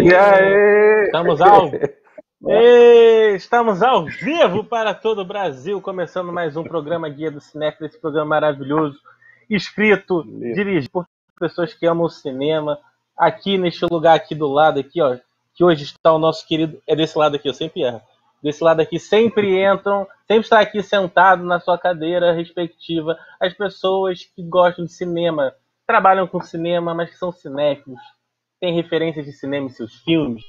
E aí? Estamos ao vivo para todo o Brasil, começando mais um programa Guia do Cinéfilo, esse programa maravilhoso, escrito, dirigido por pessoas que amam o cinema, aqui neste lugar aqui do lado, aqui, ó, que hoje está o nosso querido, é desse lado aqui, eu sempre erro, desse lado aqui sempre entram, sempre está aqui sentado na sua cadeira respectiva, as pessoas que gostam de cinema, trabalham com cinema, mas que são cinéfilos, têm referências de cinema em seus filmes,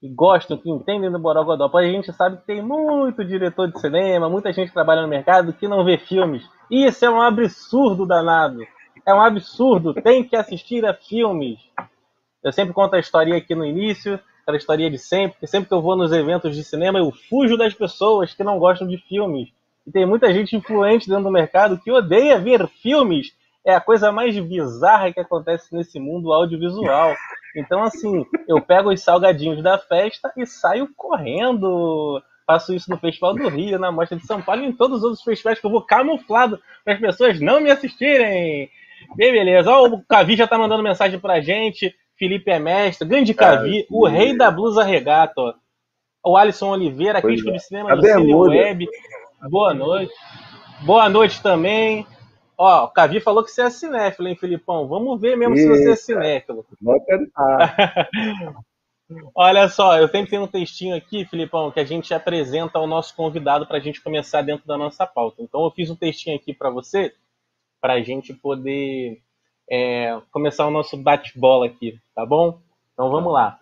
que gostam, que entendem do Borogodó. Pois a gente sabe que tem muito diretor de cinema, muita gente que trabalha no mercado que não vê filmes. Isso é um absurdo danado. É um absurdo. Tem que assistir a filmes. Eu sempre conto a historinha aqui no início, aquela historinha de sempre, que sempre que eu vou nos eventos de cinema, eu fujo das pessoas que não gostam de filmes. E tem muita gente influente dentro do mercado que odeia ver filmes. É a coisa mais bizarra que acontece nesse mundo audiovisual. Então, assim, eu pego os salgadinhos da festa e saio correndo. Faço isso no Festival do Rio, na Mostra de São Paulo e em todos os outros festivais que eu vou camuflado para as pessoas não me assistirem. Bem, beleza. Ó, o Cavi já tá mandando mensagem pra gente. Felipe é mestre. Grande Cavi, o rei da blusa regata. Ó. O Alisson Oliveira, crítico de cinema do Cine Web. Boa noite. Boa noite também. Ó, o Cavi falou que você é cinéfilo, hein, Filipão? Vamos ver mesmo se você é cinéfilo. Olha só, eu sempre tenho um textinho aqui, Filipão, que a gente apresenta ao nosso convidado para a gente começar dentro da nossa pauta. Então eu fiz um textinho aqui para você, para a gente poder começar o nosso bate-bola aqui, tá bom? Então vamos lá.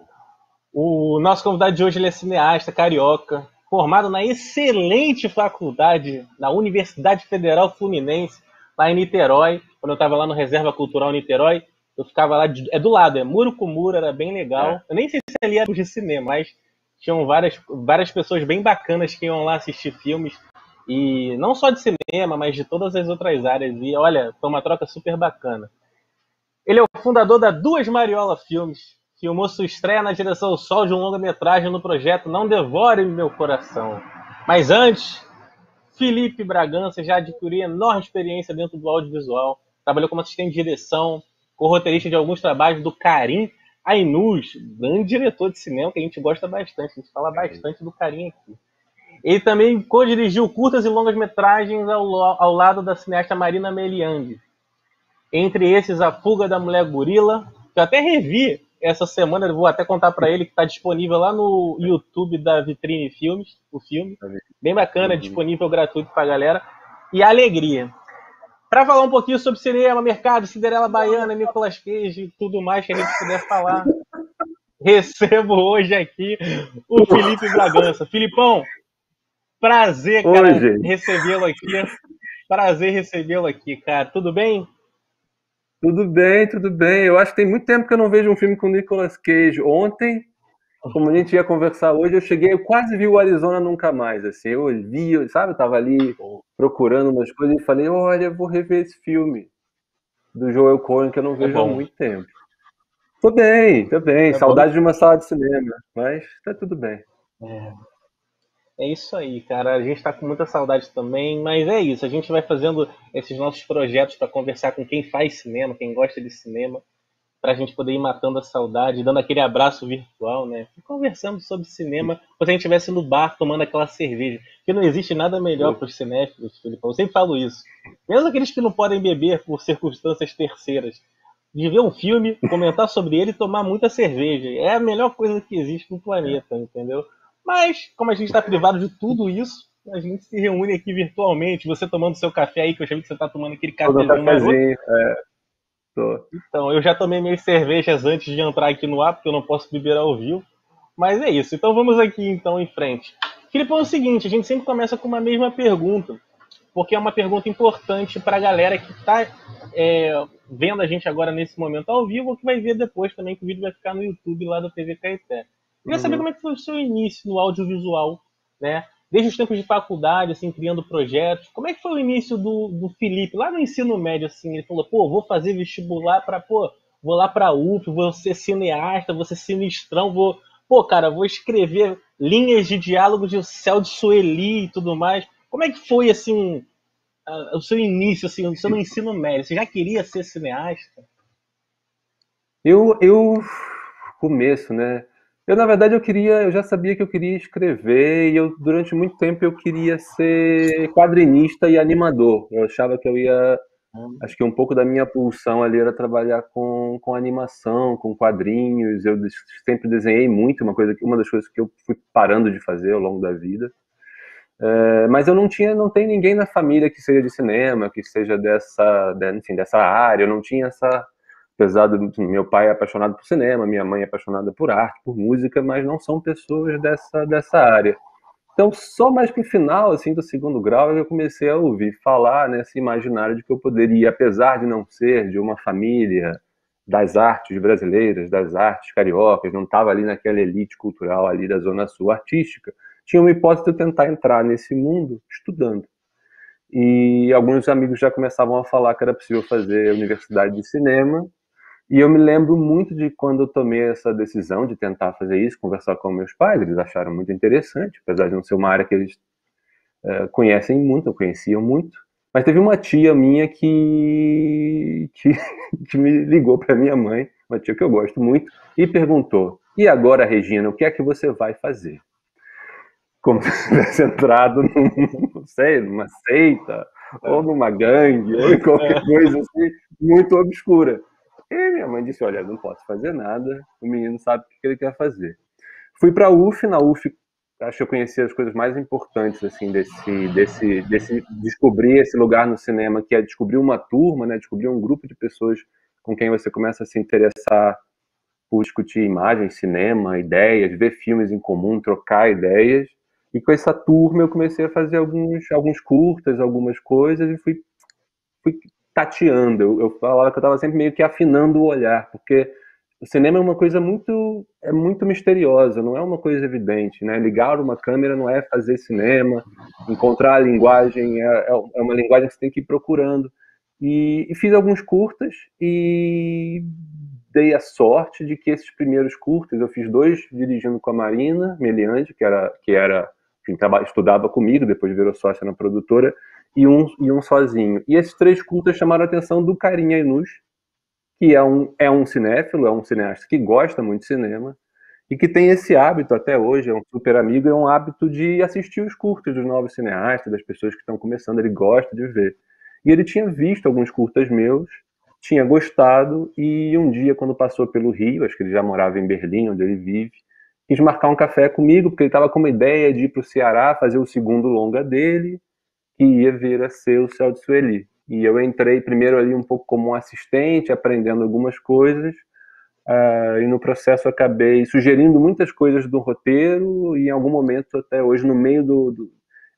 O nosso convidado de hoje ele é cineasta carioca, formado na excelente faculdade, na Universidade Federal Fluminense, lá em Niterói. Quando eu estava lá no Reserva Cultural Niterói, eu ficava lá, é do lado, é muro com muro, era bem legal. Eu nem sei se ali era de cinema, mas tinham várias pessoas bem bacanas que iam lá assistir filmes. E não só de cinema, mas de todas as outras áreas. E olha, foi uma troca super bacana. Ele é o fundador da Duas Mariola Filmes. Filmou sua estreia na direção ao sol de um longa-metragem no projeto Não Devore Meu Coração. Mas antes, Felipe Bragança já adquiriu enorme experiência dentro do audiovisual. Trabalhou como assistente de direção, co-roteirista de alguns trabalhos do Karim Ainuz, grande diretor de cinema que a gente gosta bastante. A gente fala bastante do Karim aqui. Ele também co-dirigiu curtas e longas metragens ao lado da cineasta Marina Meliang. Entre esses, A Fuga da Mulher Gorila, que eu até revi essa semana, eu vou até contar para ele que está disponível lá no YouTube da Vitrine Filmes, o filme. Bem bacana, disponível gratuito para a galera. E Alegria. Para falar um pouquinho sobre cinema, mercado, Cinderela Baiana, Nicolas Cage e tudo mais que a gente puder falar, recebo hoje aqui o Felipe Bragança. Filipão, prazer, cara, recebê-lo aqui. Prazer recebê-lo aqui, cara. Tudo bem? Tudo bem, tudo bem. Eu acho que tem muito tempo que eu não vejo um filme com o Nicolas Cage. Ontem, como a gente ia conversar hoje, eu quase vi o Arizona Nunca Mais, assim. Eu vi, sabe, eu tava ali procurando umas coisas e falei, olha, eu vou rever esse filme do Joel Coen que eu não vejo há muito tempo. Tô bem. Saudade de uma sala de cinema, mas tá tudo bem. É isso aí, cara. A gente tá com muita saudade também, mas é isso. A gente vai fazendo esses nossos projetos para conversar com quem faz cinema, quem gosta de cinema, pra gente poder ir matando a saudade, dando aquele abraço virtual, né? E conversando sobre cinema, como se a gente estivesse no bar tomando aquela cerveja. Porque não existe nada melhor para os cinéfilos, Felipe. Eu sempre falo isso. Mesmo aqueles que não podem beber por circunstâncias terceiras. De ver um filme, comentar sobre ele e tomar muita cerveja. É a melhor coisa que existe no planeta, entendeu? Mas, como a gente está privado de tudo isso, a gente se reúne aqui virtualmente. Você tomando seu café aí, que eu já vi que você está tomando aquele cafezinho maroto. Então, eu já tomei minhas cervejas antes de entrar aqui no ar, porque eu não posso beber ao vivo. Mas é isso. Então vamos aqui então em frente. Filipe, é o seguinte, a gente sempre começa com uma mesma pergunta, porque é uma pergunta importante para a galera que está vendo a gente agora nesse momento ao vivo, ou que vai ver depois também, que o vídeo vai ficar no YouTube lá da TV Caeté. Queria saber como é que foi o seu início no audiovisual, né? Desde os tempos de faculdade, assim, criando projetos. Como é que foi o início do Felipe, lá no ensino médio, assim? Ele falou, vou fazer vestibular vou lá pra UF, vou ser cineasta, vou ser sinistrão, vou escrever linhas de diálogos de Céu de Sueli e tudo mais. Como é que foi, assim, o seu início, assim, o seu ensino médio? Você já queria ser cineasta? Eu começo, né? Na verdade, eu já sabia que eu queria escrever e durante muito tempo eu queria ser quadrinista e animador. Eu achava que eu ia, acho que um pouco da minha pulsão ali era trabalhar com animação, com quadrinhos. Eu sempre desenhei muito, uma das coisas que eu fui parando de fazer ao longo da vida. Mas eu não tenho ninguém na família que seja de cinema, que seja enfim, dessa área. Eu não tinha essa, apesar do enfim, meu pai é apaixonado por cinema, minha mãe é apaixonada por arte, por música, mas não são pessoas dessa área. Então, só mais pro final, assim, do segundo grau, eu comecei a ouvir falar nesse imaginário de que eu poderia, apesar de não ser de uma família das artes brasileiras, das artes cariocas, não estava ali naquela elite cultural ali da Zona Sul artística, tinha uma hipótese de eu tentar entrar nesse mundo estudando. E alguns amigos já começavam a falar que era possível fazer universidade de cinema, e eu me lembro muito de quando eu tomei essa decisão de tentar fazer isso, conversar com meus pais, eles acharam muito interessante, apesar de não ser uma área que eles conhecem muito, conheciam muito. Mas teve uma tia minha que me ligou para minha mãe, uma tia que eu gosto muito, e perguntou: e agora, Regina, o que é que você vai fazer? Como se tivesse entrado não sei, numa seita, ou numa gangue, ou em qualquer coisa assim, muito obscura. E minha mãe disse: olha, não posso fazer nada, o menino sabe o que ele quer fazer. Fui para a UF, na UF acho que eu conheci as coisas mais importantes assim desse descobrir esse lugar no cinema, que é descobrir uma turma, né, descobrir um grupo de pessoas com quem você começa a se interessar por discutir imagens, cinema, ideias, ver filmes em comum, trocar ideias. E com essa turma eu comecei a fazer alguns curtas, algumas coisas, e fui tateando. Eu falava que eu estava sempre meio que afinando o olhar, porque o cinema é uma coisa muito misteriosa, não é uma coisa evidente, né? Ligar uma câmera não é fazer cinema, encontrar a linguagem é uma linguagem que você tem que ir procurando. E fiz alguns curtas e dei a sorte de que esses primeiros curtas, eu fiz dois dirigindo com a Marina Meliante, enfim, estudava comigo, depois virou sócia na produtora, e um sozinho. E esses três curtas chamaram a atenção do Carinha Inus, que é um cinéfilo, é um cineasta que gosta muito de cinema, e que tem esse hábito até hoje, é um super amigo, é um hábito de assistir os curtas dos novos cineastas, das pessoas que estão começando, ele gosta de ver. E ele tinha visto alguns curtas meus, tinha gostado, e um dia, quando passou pelo Rio, acho que ele já morava em Berlim, onde ele vive, quis marcar um café comigo, porque ele estava com uma ideia de ir para o Ceará fazer o segundo longa dele, que ia vir a ser o Céu de Sueli. E eu entrei primeiro ali um pouco como um assistente, aprendendo algumas coisas, e no processo acabei sugerindo muitas coisas do roteiro, e em algum momento, até hoje, no meio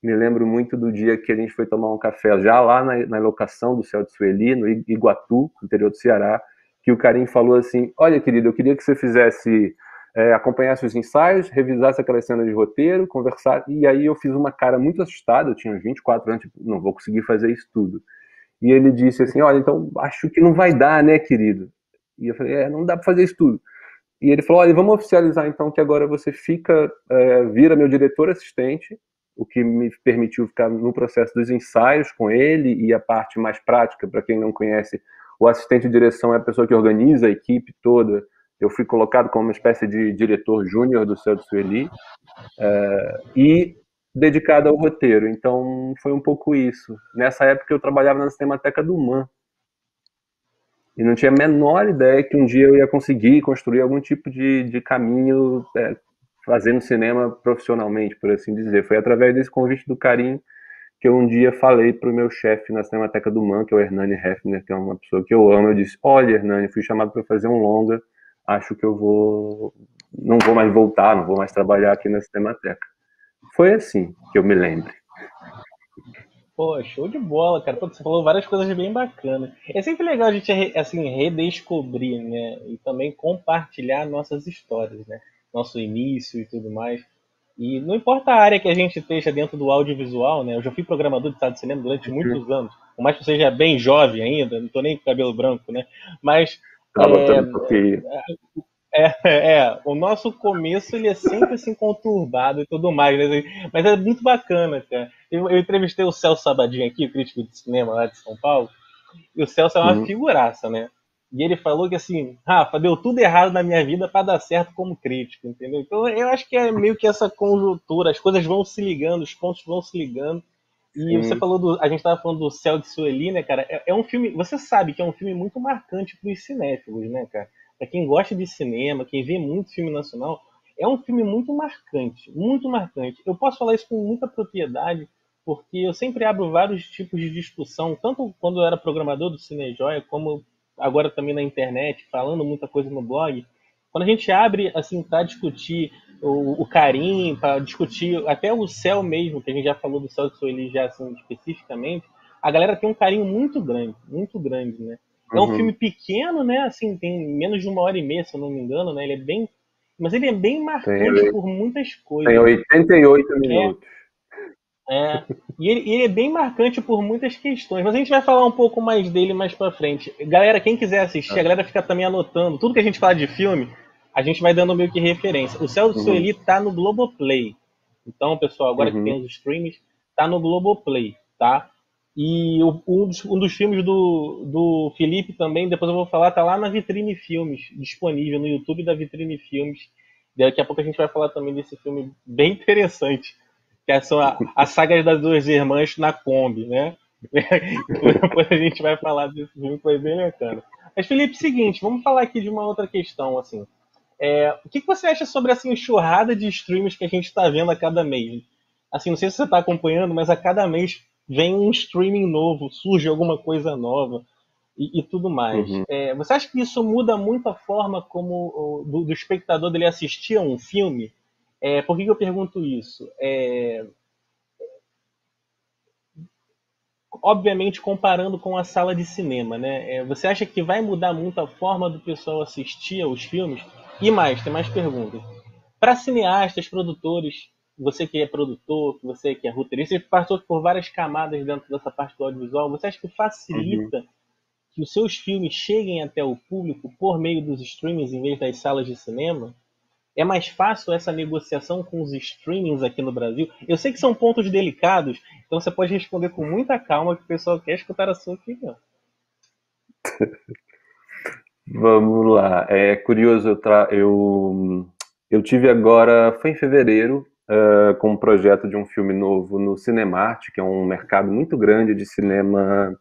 me lembro muito do dia que a gente foi tomar um café, já lá na locação do Céu de Sueli, no Iguatu, no interior do Ceará, que o Carim falou assim: olha, querido, eu queria que você fizesse acompanhasse os ensaios, revisasse aquelas cenas de roteiro, conversar, e aí eu fiz uma cara muito assustada, eu tinha uns 24 anos, tipo, não vou conseguir fazer isso tudo. E ele disse assim: olha, então acho que não vai dar, né, querido? E eu falei: não dá para fazer isso tudo. E ele falou: olha, vamos oficializar então que agora você vira meu diretor assistente, o que me permitiu ficar no processo dos ensaios com ele, e a parte mais prática, para quem não conhece, o assistente de direção é a pessoa que organiza a equipe toda. Eu fui colocado como uma espécie de diretor júnior do Céu de Sueli, e dedicado ao roteiro. Então foi um pouco isso. Nessa época eu trabalhava na Cinemateca do MAN, e não tinha a menor ideia que um dia eu ia conseguir construir algum tipo de caminho fazendo cinema profissionalmente, por assim dizer. Foi através desse convite do Carim que eu um dia falei para o meu chefe na Cinemateca do MAN, que é o Hernani Hefner, que é uma pessoa que eu amo. Eu disse: olha, Hernani, fui chamado para fazer um longa, acho que não vou mais voltar, não vou mais trabalhar aqui na Cinemateca. Foi assim que eu me lembro. Pô, show de bola, cara. Pô, você falou várias coisas bem bacanas. É sempre legal a gente assim, redescobrir, né? E também compartilhar nossas histórias, né? Nosso início e tudo mais. E não importa a área que a gente esteja dentro do audiovisual, né? Eu já fui programador de sala de cinema durante muitos anos. Por mais que eu seja bem jovem ainda, não tô nem com cabelo branco, né? Mas Tá botando porque o nosso começo ele é sempre assim conturbado e tudo mais, né? Mas é muito bacana, cara. Eu entrevistei o Celso Sabadinho aqui, o crítico de cinema lá de São Paulo, e o Celso é uma figuraça, né? E ele falou que assim, Rafa, deu tudo errado na minha vida para dar certo como crítico, entendeu? Então eu acho que é meio que essa conjuntura, as coisas vão se ligando, os pontos vão se ligando. E você Sim, falou a gente tava falando do Céu de Sueli, né, cara? É um filme, você sabe que é um filme muito marcante para os cinéfilos, né, cara? Para quem gosta de cinema, quem vê muito filme nacional, é um filme muito marcante, muito marcante. Eu posso falar isso com muita propriedade, porque eu sempre abro vários tipos de discussão, tanto quando eu era programador do Cinejoia, como agora também na internet, falando muita coisa no blog. Quando a gente abre assim para discutir o Carim, para discutir até o céu mesmo, que a gente já falou do céu de Sueli já assim especificamente, a galera tem um carinho muito grande, né? É um filme uhum. pequeno, né? Assim, tem menos de 1 hora e meia, se eu não me engano, né? Ele é bem, mas ele é bem Tem, marcante por muitas tem coisas. 88 É, minutos. é. E ele é bem marcante por muitas questões, mas a gente vai falar um pouco mais dele mais pra frente. Galera, quem quiser assistir, a Ah, galera fica também anotando. Tudo que a gente fala de filme, a gente vai dando meio que referência. O Céu do uhum, Sueli tá no Globoplay. Então, pessoal, agora que tem uhum. os streams, tá no Globoplay, tá? E um dos filmes do Felipe também, depois eu vou falar, tá lá na Vitrine Filmes, disponível no YouTube da Vitrine Filmes. Daqui a pouco a gente vai falar também desse filme bem interessante, que são a saga das duas irmãs na Kombi, né? Depois a gente vai falar desse filme que foi bem bacana. Mas, Felipe, seguinte, vamos falar aqui de uma outra questão, assim. O que você acha sobre essa enxurrada de streams que a gente está vendo a cada mês? Assim, não sei se você está acompanhando, mas a cada mês vem um streaming novo, surge alguma coisa nova e tudo mais. Uhum. Você acha que isso muda muito a forma como do espectador dele assistir a um filme? Por que eu pergunto isso? Obviamente comparando com a sala de cinema, né? Você acha que vai mudar muito a forma do pessoal assistir aos filmes? E mais, tem mais perguntas. Para cineastas, produtores, você que é produtor, você que é roteirista, você passou por várias camadas dentro dessa parte do audiovisual, você acha que Uhum. facilita que os seus filmes cheguem até o público por meio dos streamings em vez das salas de cinema? É mais fácil essa negociação com os streamings aqui no Brasil? Eu sei que são pontos delicados, então você pode responder com muita calma que o pessoal quer escutar a sua opinião. Vamos lá. É curioso, eu tive agora, foi em fevereiro, com um projeto de um filme novo no Cinemark, que é um mercado muito grande de cinema,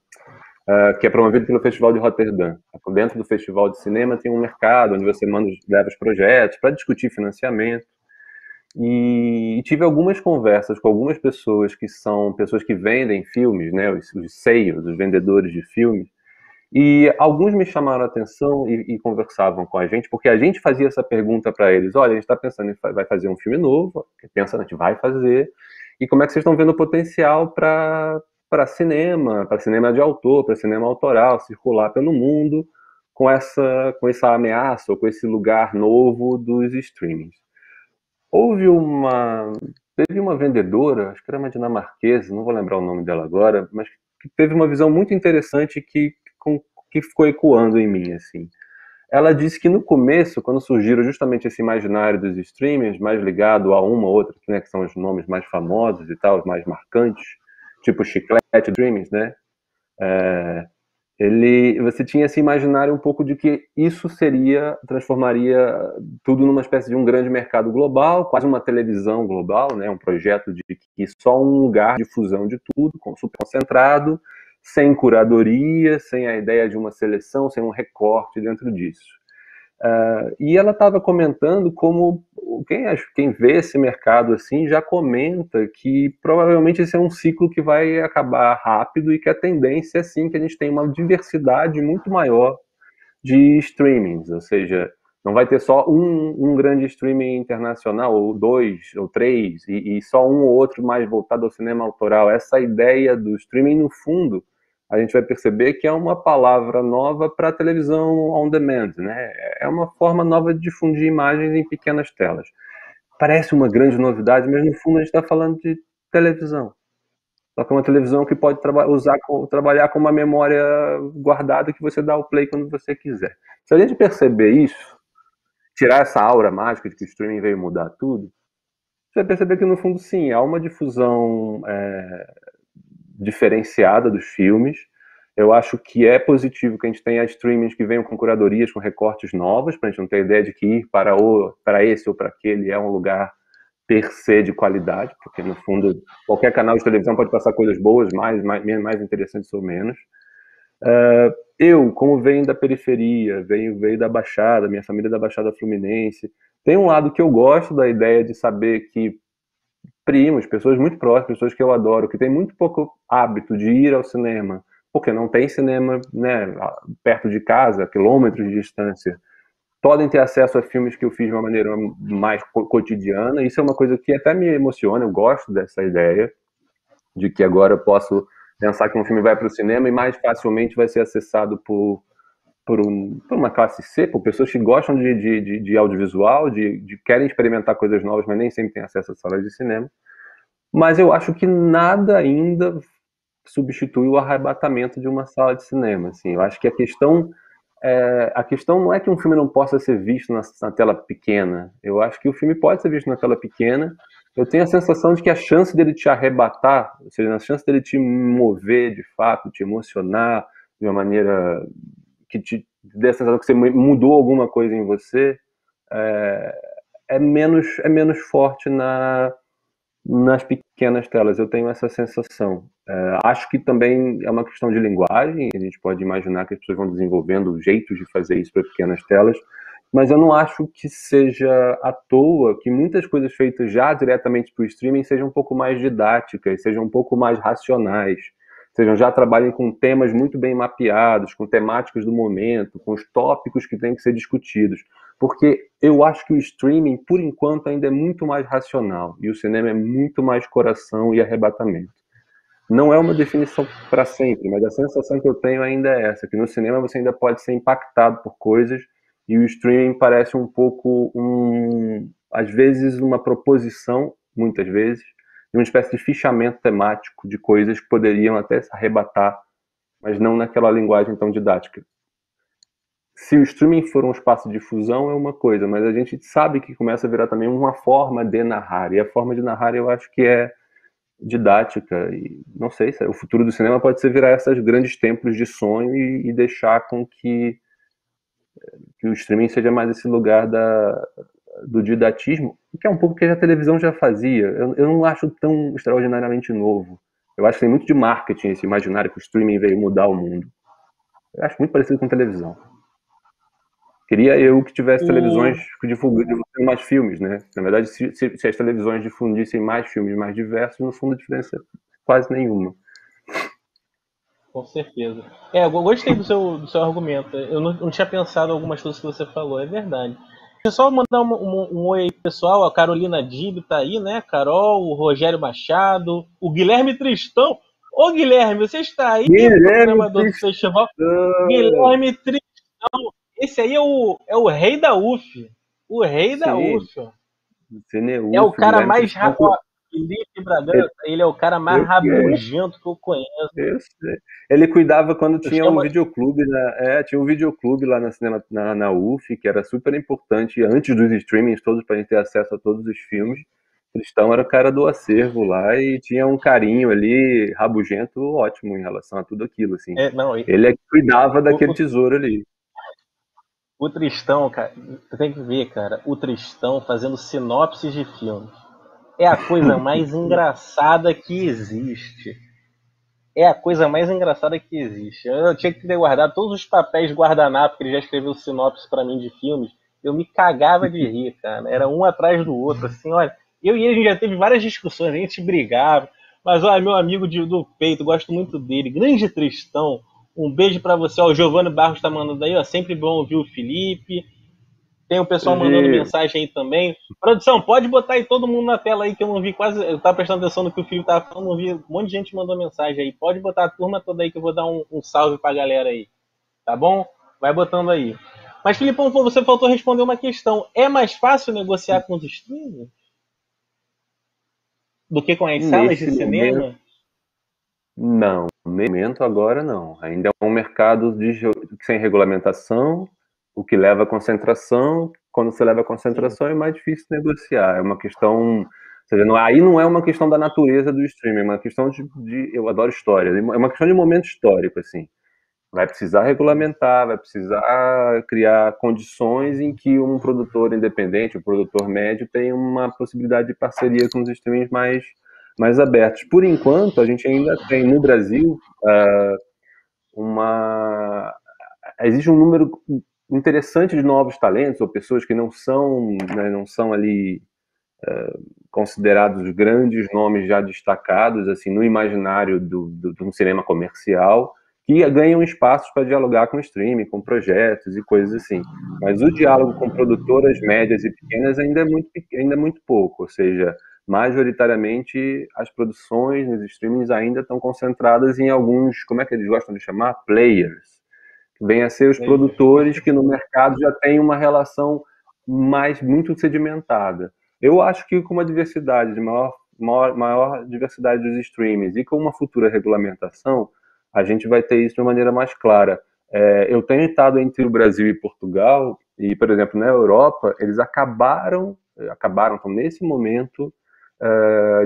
que é promovido pelo Festival de Roterdã. Dentro do Festival de Cinema tem um mercado onde você leva os projetos para discutir financiamento. E tive algumas conversas com algumas pessoas que são pessoas que vendem filmes, né, os sales, os vendedores de filmes, e alguns me chamaram a atenção e conversavam com a gente, porque a gente fazia essa pergunta para eles: olha, a gente está pensando em vai fazer um filme novo, pensando, a gente vai fazer, e como é que vocês estão vendo o potencial para cinema de autor, para cinema autoral, circular pelo mundo com essa ameaça ou com esse lugar novo dos streamings? Houve uma. Teve uma vendedora, acho que era uma dinamarquesa, não vou lembrar o nome dela agora, mas que teve uma visão muito interessante que ficou ecoando em mim, assim. Ela disse que no começo, quando surgiram justamente esse imaginário dos streamers, mais ligado a uma ou outra, né, que são os nomes mais famosos e tal, os mais marcantes, tipo Chiclete Dreams, né? Você tinha esse imaginário um pouco de que isso transformaria tudo numa espécie de um grande mercado global, quase uma televisão global, né? Um projeto de que só um lugar de fusão de tudo, super concentrado, sem curadoria, sem a ideia de uma seleção, sem um recorte dentro disso. E ela estava comentando como quem vê esse mercado assim já comenta que provavelmente esse é um ciclo que vai acabar rápido e que a tendência é sim que a gente tem uma diversidade muito maior de streamings, ou seja, não vai ter só um grande streaming internacional, ou dois, ou três, e só um ou outro mais voltado ao cinema autoral. Essa ideia do streaming, no fundo, a gente vai perceber que é uma palavra nova para a televisão on demand, né? É uma forma nova de difundir imagens em pequenas telas. Parece uma grande novidade, mas no fundo a gente está falando de televisão. Só que é uma televisão que pode trabalhar com uma memória guardada que você dá o play quando você quiser. Se a gente perceber isso, tirar essa aura mágica de que o streaming veio mudar tudo, você vai perceber que no fundo sim, há uma difusão diferenciada dos filmes. Eu acho que é positivo que a gente tenha streamings que venham com curadorias, com recortes novos, para a gente não ter ideia de que ir para esse ou para aquele é um lugar per se de qualidade, porque no fundo qualquer canal de televisão pode passar coisas boas, mais interessantes ou menos. Eu, como venho da periferia, veio da Baixada, minha família é da Baixada Fluminense, tem um lado que eu gosto da ideia de saber que primos, pessoas muito próximas, pessoas que eu adoro, que têm muito pouco hábito de ir ao cinema, porque não tem cinema, né, perto de casa, quilômetros de distância, podem ter acesso a filmes que eu fiz de uma maneira mais cotidiana. Isso é uma coisa que até me emociona, eu gosto dessa ideia de que agora eu posso pensar que um filme vai para o cinema e mais facilmente vai ser acessado por uma classe C, por pessoas que gostam de audiovisual, querem experimentar coisas novas, mas nem sempre têm acesso a salas de cinema. Mas eu acho que nada ainda substitui o arrebatamento de uma sala de cinema. Assim. Eu acho que a questão não é que um filme não possa ser visto na tela pequena. Eu acho que o filme pode ser visto na tela pequena. Eu tenho a sensação de que a chance dele te arrebatar, ou seja, a chance dele te mover de fato, te emocionar de uma maneira que te dê a sensação que você mudou alguma coisa em você, é menos forte nas pequenas telas. Eu tenho essa sensação. Acho que também é uma questão de linguagem, a gente pode imaginar que as pessoas vão desenvolvendo jeitos de fazer isso para pequenas telas, mas eu não acho que seja à toa que muitas coisas feitas já diretamente para o streaming sejam um pouco mais didáticas, sejam um pouco mais racionais, já trabalhem com temas muito bem mapeados, com temáticas do momento, com os tópicos que têm que ser discutidos. Porque eu acho que o streaming, por enquanto, ainda é muito mais racional e o cinema é muito mais coração e arrebatamento. Não é uma definição para sempre, mas a sensação que eu tenho ainda é essa, que no cinema você ainda pode ser impactado por coisas e o streaming parece um pouco, às vezes, uma proposição, muitas vezes, de uma espécie de fichamento temático de coisas que poderiam até se arrebatar, mas não naquela linguagem tão didática. Se o streaming for um espaço de difusão é uma coisa, mas a gente sabe que começa a virar também uma forma de narrar, e a forma de narrar eu acho que é didática, e não sei, o futuro do cinema pode ser virar esses grandes templos de sonho e deixar com que o streaming seja mais esse lugar do didatismo, que é um pouco que a televisão já fazia. Eu não acho tão extraordinariamente novo. Eu acho que tem muito de marketing esse imaginário que o streaming veio mudar o mundo. Eu acho muito parecido com televisão. Queria eu que tivesse televisões que difundissem mais filmes, né? Na verdade, se as televisões difundissem mais filmes mais diversos, no fundo a diferença é quase nenhuma. Com certeza. Eu gostei do seu argumento. Eu não tinha pensado em algumas coisas que você falou, é verdade. Deixa eu só mandar um oi aí, pessoal. A Carolina Dib tá aí, né? Carol, o Rogério Machado, o Guilherme Tristão. Ô, Guilherme, você está aí, programador do festival? Guilherme Tristão. Esse aí é o rei da UF. O rei da UF. É o cara mais... Felipe Bragança, ele é o cara mais rabugento que eu conheço. Eu sei. Ele cuidava quando tinha um videoclube, tinha um videoclube lá na UF, que era super importante, antes dos streamings todos, pra gente ter acesso a todos os filmes. Cristão era o cara do acervo lá e tinha um carinho ali, rabugento, ótimo em relação a tudo aquilo, assim. Ele é que cuidava daquele tesouro ali. O Tristão, cara, você tem que ver, cara, o Tristão fazendo sinopses de filmes. É a coisa mais engraçada que existe. É a coisa mais engraçada que existe. Eu tinha que ter guardado todos os papéis de guardanapo que ele já escreveu sinopse pra mim de filmes. Eu me cagava de rir, cara. Era um atrás do outro, assim, olha. Eu e ele a gente já teve várias discussões, a gente brigava. Mas, olha, meu amigo do peito, gosto muito dele. Grande Tristão. Um beijo pra você. Ó, o Giovanni Barros tá mandando aí, ó. Sempre bom ouvir o Felipe. Tem o pessoal mandando mensagem aí também. Produção, pode botar aí todo mundo na tela aí, que eu não vi quase... Eu tava prestando atenção no que o Felipe tava falando, não vi. Um monte de gente mandou mensagem aí. Pode botar a turma toda aí que eu vou dar um salve pra galera aí. Tá bom? Vai botando aí. Mas, Filipão, você faltou responder uma questão. É mais fácil negociar com os streamers do que com as salas de cinema? Não, nesse momento agora não. Ainda é um mercado sem regulamentação, o que leva à concentração. Quando você leva à concentração é mais difícil negociar. É uma questão... Ou seja, aí não é uma questão da natureza do streaming, é uma questão eu adoro história, é uma questão de momento histórico, assim. Vai precisar regulamentar, vai precisar criar condições em que um produtor independente, um produtor médio, tenha uma possibilidade de parceria com os streamings mais abertos. Por enquanto, a gente ainda tem no Brasil uma existe um número interessante de novos talentos ou pessoas que não são, né, não são ali considerados grandes nomes já destacados assim no imaginário de um cinema comercial, que ganham espaços para dialogar com streaming, com projetos e coisas assim. Mas o diálogo com produtoras médias e pequenas ainda é muito pouco, ou seja, majoritariamente as produções nos streamings ainda estão concentradas em alguns, como é que eles gostam de chamar? Players, que vêm a ser os produtores que no mercado já têm uma relação muito sedimentada. Eu acho que com uma diversidade, de maior diversidade dos streamings e com uma futura regulamentação, a gente vai ter isso de uma maneira mais clara. Eu tenho estado entre o Brasil e Portugal, e, por exemplo, na Europa, eles estão nesse momento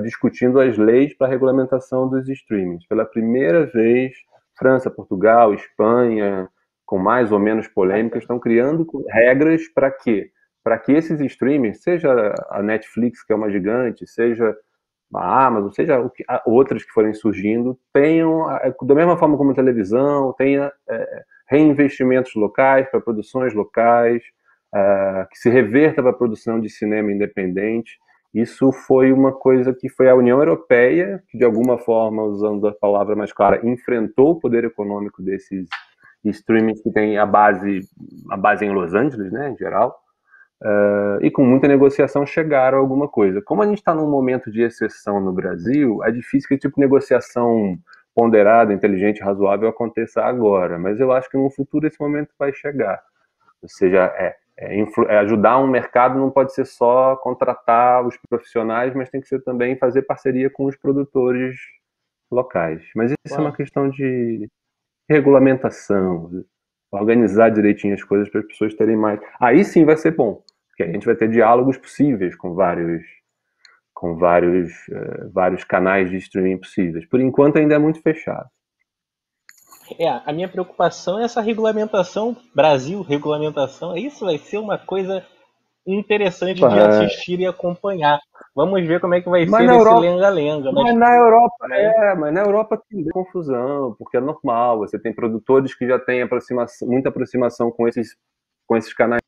discutindo as leis para a regulamentação dos streamings. Pela primeira vez, França, Portugal, Espanha, com mais ou menos polêmicas, estão criando regras para quê? Para que esses streamers, seja a Netflix, que é uma gigante, seja a Amazon, seja outras que forem surgindo, tenham, da mesma forma como a televisão, tenha reinvestimentos locais para produções locais, que se reverta para a produção de cinema independente. Isso foi uma coisa que foi a União Europeia, que de alguma forma, usando a palavra mais clara, enfrentou o poder econômico desses streamings que tem a base em Los Angeles, né, em geral, e com muita negociação chegaram a alguma coisa. Como a gente está num momento de exceção no Brasil, é difícil que esse tipo de negociação ponderada, inteligente, razoável aconteça agora, mas eu acho que no futuro esse momento vai chegar. Ou seja, ajudar um mercado não pode ser só contratar os profissionais, mas tem que ser também fazer parceria com os produtores locais. Mas isso é uma questão de regulamentação, organizar direitinho as coisas para as pessoas terem mais. Aí sim vai ser bom, porque a gente vai ter diálogos possíveis com vários canais de streaming possíveis. Por enquanto ainda é muito fechado. A minha preocupação é essa regulamentação, Brasil, regulamentação, isso vai ser uma coisa interessante de assistir e acompanhar. Vamos ver como é que vai ser esse lenga-lenga. Mas na Europa tem confusão, porque é normal, você tem produtores que já têm muita aproximação com esses canais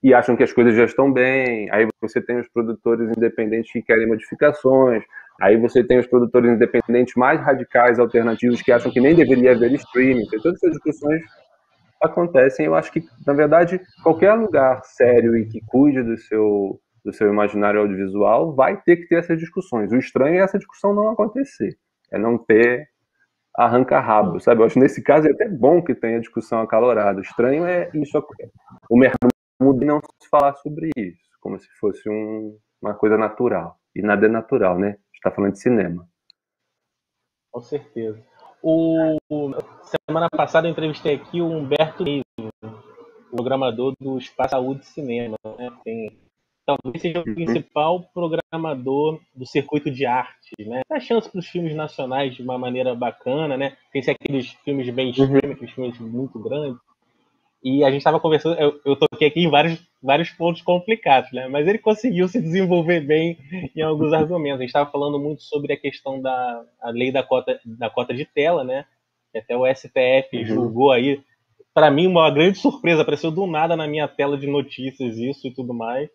e acham que as coisas já estão bem, aí você tem os produtores independentes que querem modificações, aí você tem os produtores independentes mais radicais, alternativos, que acham que nem deveria haver streaming, todas essas discussões acontecem. Eu acho que, na verdade, qualquer lugar sério e que cuide do seu imaginário audiovisual vai ter que ter essas discussões. O estranho é essa discussão não acontecer, é não ter arranca-rabo, sabe? Eu acho que nesse caso é até bom que tenha discussão acalorada. O estranho é isso, o mercado muda e não se falar sobre isso, como se fosse uma coisa natural. E nada é natural, né? A gente está falando de cinema. Com certeza. Semana passada eu entrevistei aqui o Humberto Neiva, o programador do Espaço Saúde Cinema, né? Talvez seja o principal programador do circuito de arte, né? Dá chance para os filmes nacionais de uma maneira bacana, né? Tem aqueles filmes bem extremos, aqueles filmes muito grandes. E a gente estava conversando, eu toquei aqui em vários pontos complicados, né? Mas ele conseguiu se desenvolver bem em alguns argumentos. A gente estava falando muito sobre a questão da lei da cota de tela, né? Que até o STF julgou aí. Para mim, uma grande surpresa, apareceu do nada na minha tela de notícias isso e tudo mais.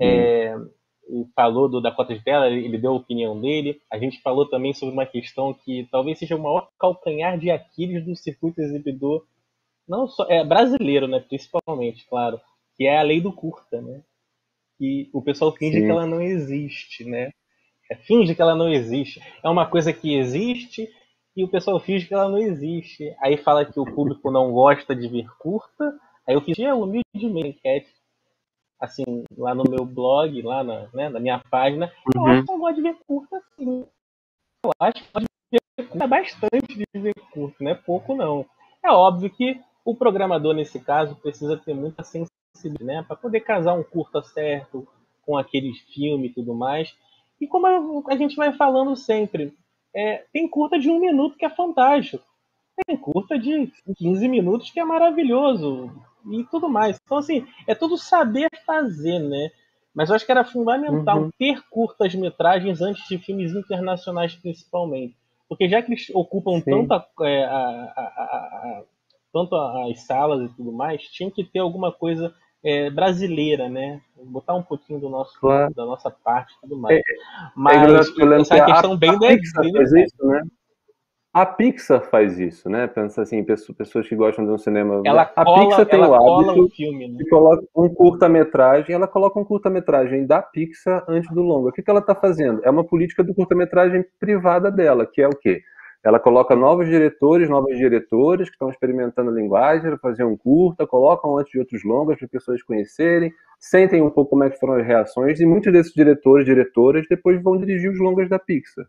Ele falou da cota de tela, ele deu a opinião dele. A gente falou também sobre uma questão que talvez seja o maior calcanhar de Aquiles do circuito exibidor, não só brasileiro, né, principalmente, claro, que é a lei do curta, né? Que o pessoal finge que ela não existe, né? Finge que ela não existe. É uma coisa que existe e o pessoal finge que ela não existe. Aí fala que o público não gosta de ver curta. Aí eu fiz humildemente enquete, assim, lá no meu blog, lá na minha página. Eu acho que eu gosto de ver curta, sim. Eu acho que pode ver curta bastante de ver curta, não é pouco, não. É óbvio que o programador, nesse caso, precisa ter muita sensibilidade, né? Para poder casar um curta certo com aquele filme e tudo mais. E como a gente vai falando sempre, tem curta de 1 minuto que é fantástico. Tem curta de 15 minutos que é maravilhoso e tudo mais. Então, assim, é tudo saber fazer, né? Mas eu acho que era fundamental Uhum. ter curtas-metragens antes de filmes internacionais, principalmente. Porque já que eles ocupam Sim, tanto as salas e tudo mais, tinha que ter alguma coisa brasileira, né? Botar um pouquinho claro. da nossa parte e tudo É, mais. é Mas engraçado que eu lembro essa que é uma a questão bem Pixar bem faz delicada. isso, né? A Pixar faz isso, né? Pensa assim, pessoas que gostam de um cinema. A Pixar tem Ela o cola o hábito filme, né? de colocar um curta-metragem, ela coloca um curta-metragem da Pixar antes do longa. O que ela está fazendo? É uma política do curta-metragem privada dela, que é o quê? Ela coloca novos diretores, novas diretoras que estão experimentando a linguagem para fazer um curta, colocam antes de outros longas para as pessoas conhecerem, sentem um pouco como é que foram as reações, e muitos desses diretores, diretoras, depois vão dirigir os longas da Pixar.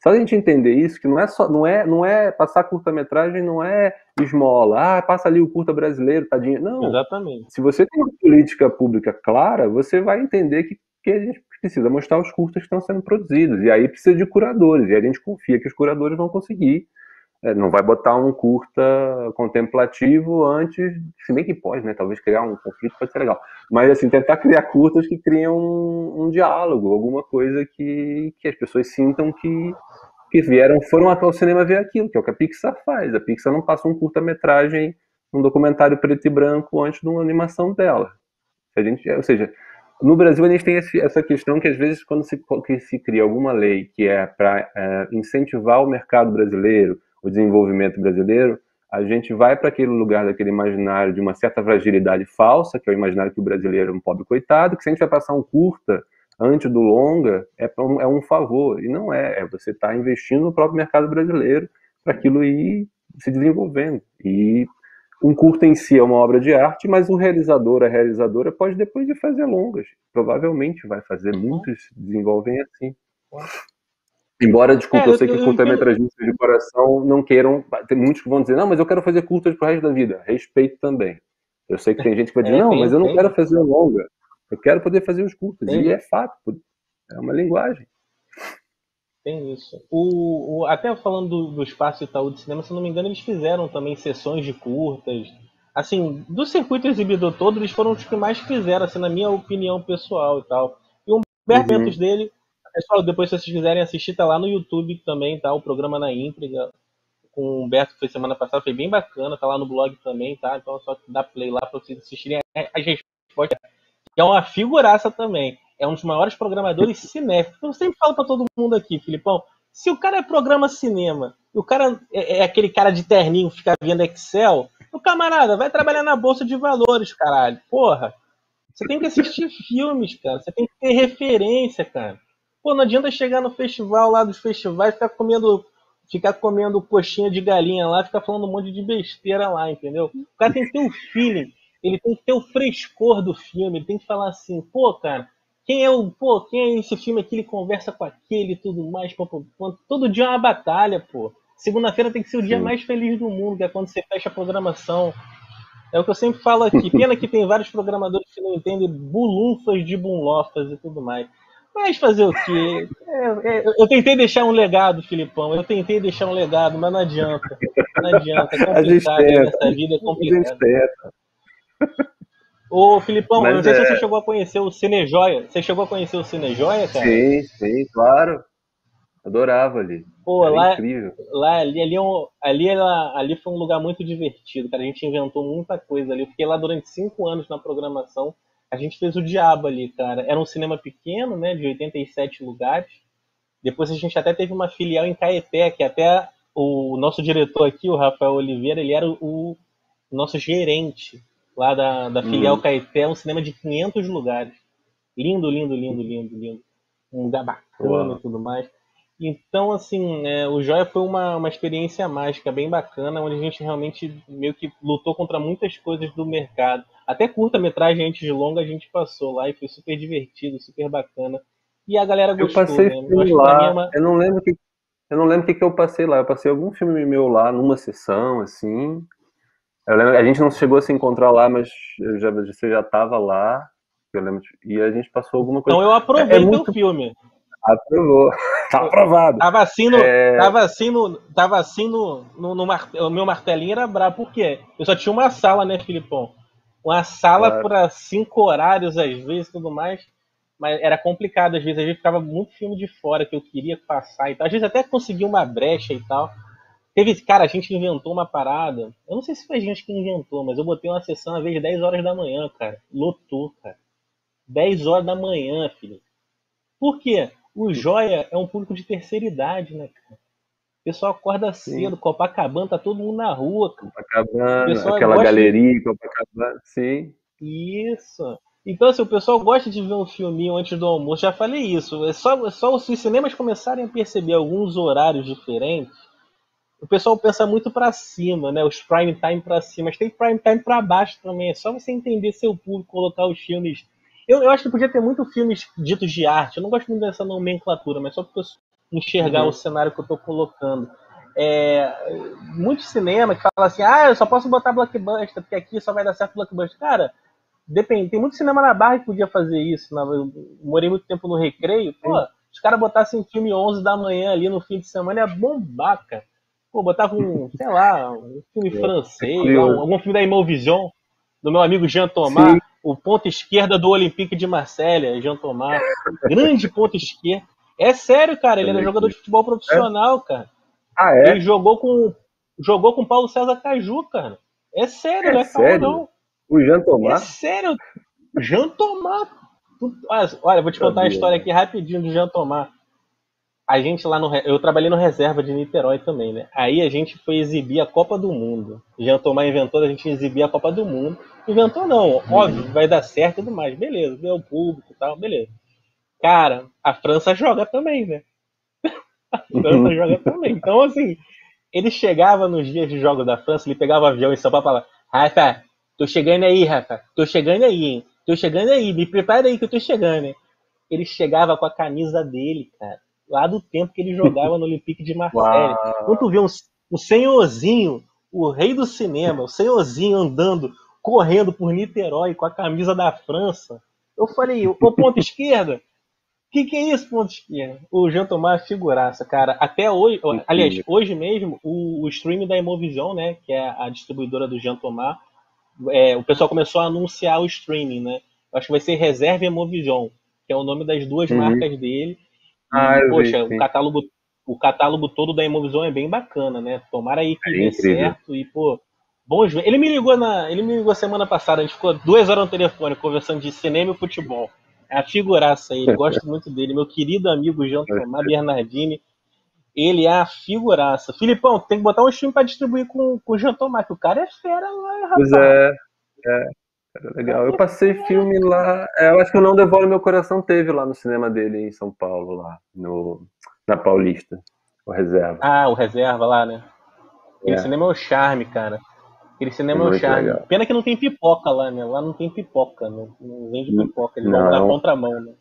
Só a gente entender isso, que não é só, não é passar curta-metragem, não é esmola, passa ali o curta brasileiro, tadinho. Não. Exatamente. Se você tem uma política pública clara, você vai entender que a gente precisa mostrar os curtas que estão sendo produzidos. E aí precisa de curadores. E a gente confia que os curadores vão conseguir. Não vai botar um curta contemplativo antes, se bem que pode, né? Talvez criar um conflito pode ser legal. Mas assim, tentar criar curtas que criam um diálogo, alguma coisa que as pessoas sintam que vieram, foram até o cinema ver aquilo, que é o que a Pixar faz. A Pixar não passa um curta-metragem, um documentário preto e branco antes de uma animação dela. Ou seja, no Brasil a gente tem essa questão que às vezes quando se cria alguma lei que é para incentivar o mercado brasileiro, o desenvolvimento brasileiro, a gente vai para aquele lugar daquele imaginário de uma certa fragilidade falsa, que é o imaginário que o brasileiro é um pobre coitado, que se a gente vai passar um curta antes do longa, é um favor. E não é, você está investindo no próprio mercado brasileiro para aquilo ir se desenvolvendo. E um curta em si é uma obra de arte, mas o realizador, a realizadora, pode depois de fazer longas. Provavelmente vai fazer, Uhum. muitos desenvolvem assim. Embora, desculpa, eu sei que Eu entendo. curta-metragistas de coração não queiram. Tem muitos que vão dizer, não, mas eu quero fazer curtas pro resto da vida. Respeito também. Eu sei que tem gente que vai dizer, não, mas eu não quero fazer longa. Eu quero poder fazer os curtas. E Tem, é fato, é uma linguagem. tem isso. Até falando do Espaço Itaú de Cinema, se não me engano, eles fizeram também sessões de curtas. Assim, do circuito exibidor todo, eles foram os que mais fizeram, assim, na minha opinião pessoal e tal. E um Berbentos Uhum. dele, pessoal, depois se vocês quiserem assistir, tá lá no YouTube também, tá? O programa na íntegra, com o Humberto, que foi semana passada, foi bem bacana, tá lá no blog também, tá? Então é só dar play lá pra vocês assistirem as respostas. E é uma figuraça também. É um dos maiores programadores cinéfilos. Eu sempre falo pra todo mundo aqui, Filipão, se o cara é programa cinema, e o cara é aquele cara de terninho que fica vendo Excel, o camarada vai trabalhar na Bolsa de Valores, caralho. Porra, você tem que assistir filmes, cara. Você tem que ter referência, cara. Pô, não adianta chegar no festival lá dos festivais e ficar comendo coxinha de galinha lá, ficar falando um monte de besteira lá, entendeu? O cara tem que ter o feeling, ele tem que ter o frescor do filme, ele tem que falar assim, pô, cara, quem é esse filme aqui, ele conversa com aquele e tudo mais, pô, todo dia é uma batalha, pô. Segunda-feira tem que ser o dia Sim. mais feliz do mundo, que é quando você fecha a programação. É o que eu sempre falo aqui. Pena que tem vários programadores que não entendem bulunfas de bunlofas e tudo mais. Mas fazer o quê? Eu tentei deixar um legado, Filipão. Eu tentei deixar um legado, mas não adianta. Não adianta. É A gente complicado aí tenta, nessa vida, é a gente complicado. tenta. Ô, Filipão, eu não Mas sei se você chegou a conhecer o Cinejoia. Você chegou a conhecer o Cinejoia, cara? sim, sim, claro. Adorava ali. Pô, Era incrível. ali foi um lugar muito divertido, cara. A gente inventou muita coisa ali. Eu fiquei lá durante 5 anos na programação. A gente fez o diabo ali, cara. Era um cinema pequeno, né, de 87 lugares. Depois a gente até teve uma filial em Caeté, que até o nosso diretor aqui, o Rafael Oliveira, ele era o nosso gerente lá da filial Uhum. Caeté, um cinema de 500 lugares. Lindo, lindo, lindo, lindo, lindo. Um lugar bacana e Uau. tudo mais. Então, assim, o Joia foi uma experiência mágica, bem bacana, onde a gente realmente meio que lutou contra muitas coisas do mercado. Até curta-metragem antes de longa a gente passou lá e foi super divertido, super bacana. E a galera Eu gostou, passei né? Eu filme acho que pra mim é lá. uma. Eu não lembro que eu passei lá. Eu passei algum filme meu lá numa sessão, assim. Eu lembro, a gente não chegou a se encontrar lá, mas você já estava lá. Eu lembro, e a gente passou alguma coisa. Então eu É aprovei teu muito. filme. Aprovou. Tá aprovado. Tava assim o meu martelinho era brabo. Por quê? Eu só tinha uma sala, né, Filipão? Uma sala Claro. para 5 horários, às vezes, tudo mais. Mas era complicado, às vezes ficava muito filme de fora que eu queria passar e tal. Às vezes até conseguia uma brecha e tal. Cara, a gente inventou uma parada. Eu não sei se foi a gente que inventou, mas eu botei uma sessão às vezes 10 horas da manhã, cara. Lotou, cara. 10 horas da manhã, filho. Por quê? O Joia é um público de terceira idade, né, cara? O pessoal acorda Sim. cedo, Copacabana, tá todo mundo na rua, cara. O Copacabana, pessoal aquela gosta de. galeria, Copacabana, sim. Isso. Então, assim, o pessoal gosta de ver um filminho antes do almoço. Já falei isso. É só se os cinemas começarem a perceber alguns horários diferentes. O pessoal pensa muito pra cima, né? Os prime time pra cima, mas tem prime time pra baixo também. É só você entender seu público, colocar os filmes. Eu acho que podia ter muito filmes ditos de arte. Eu não gosto muito dessa nomenclatura, mas só porque eu enxergar o Uhum. cenário que eu tô colocando. É, muito cinema que fala assim, ah, eu só posso botar blockbuster, porque aqui só vai dar certo blockbuster. Cara, depende, tem muito cinema na Barra que podia fazer isso. Eu morei muito tempo no Recreio. Pô, Sim. os caras botassem filme 11 da manhã ali no fim de semana, ia bombar, cara. Pô, botava sei lá, um filme É francês, lá, curioso. algum filme da Imovision, do meu amigo Jean Thomas, Sim. o ponta esquerda do Olympique de Marselha, Jean Thomas. Grande ponta esquerda. É sério, cara, ele era jogador de futebol É? profissional, cara. Ah, Ele é? jogou com Paulo César Caju, cara. É sério, É não é caô, sério? não. O Jean É Tomar? sério, Jean Thomas. Olha, vou te contar uma Sabia, história né? aqui rapidinho do Jean Thomas. A gente lá no. Eu trabalhei no reserva de Niterói também, né? Aí a gente foi exibir a Copa do Mundo. Jean Thomas inventou a gente exibir a Copa do Mundo. Inventou não, óbvio, Uhum. vai dar certo e tudo mais. Beleza, deu o público e tal, beleza. Cara, a França joga também, né? A França Uhum. joga também. Então, assim, ele chegava nos dias de jogo da França, ele pegava o avião em São Paulo e falava: Rafa, tô chegando aí, Rafa, tô chegando aí, hein? Tô chegando aí, me prepara aí que eu tô chegando, hein? Ele chegava com a camisa dele, cara, lá do tempo que ele jogava no Olympique de Marseille. Quando tu Uau. vê um senhorzinho, o rei do cinema, o senhorzinho andando, correndo por Niterói com a camisa da França, eu falei, ô ponta esquerda, que é isso, ponto esquerda? O Jean Thomas é figuraça, cara. Até hoje, aliás, Incrível. hoje mesmo, o stream da Imovision, né, que é a distribuidora do Jean Thomas, o pessoal começou a anunciar o streaming, né? Eu acho que vai ser Reserva Imovision, que é o nome das duas Uhum. marcas dele. Ah, E, eu vi, poxa, sim. o catálogo todo da Imovision é bem bacana, né? Tomara aí que É dê incrível. certo e, pô, bons. Ele me ligou semana passada, a gente ficou 2 horas no telefone conversando de cinema e futebol. É a figuraça ele, gosto muito dele. Meu querido amigo Jean Tomás Bernardini, ele é a figuraça. Filipão, tem que botar um time pra distribuir com o Jean Tomás, que o cara é fera lá, Pois rapaz. é, O legal. cara Eu é passei fera. filme lá. Eu acho que o Não Devore Meu Coração teve lá no cinema dele em São Paulo, lá, no, na Paulista, o Reserva. Ah, o reserva lá, né? Aquele É, cinema é o charme, cara. Aquele é cinema é o muito charme. legal. Pena que não tem pipoca lá, né? Lá não tem pipoca, não vende pipoca. Eles vão na Não, contramão, né?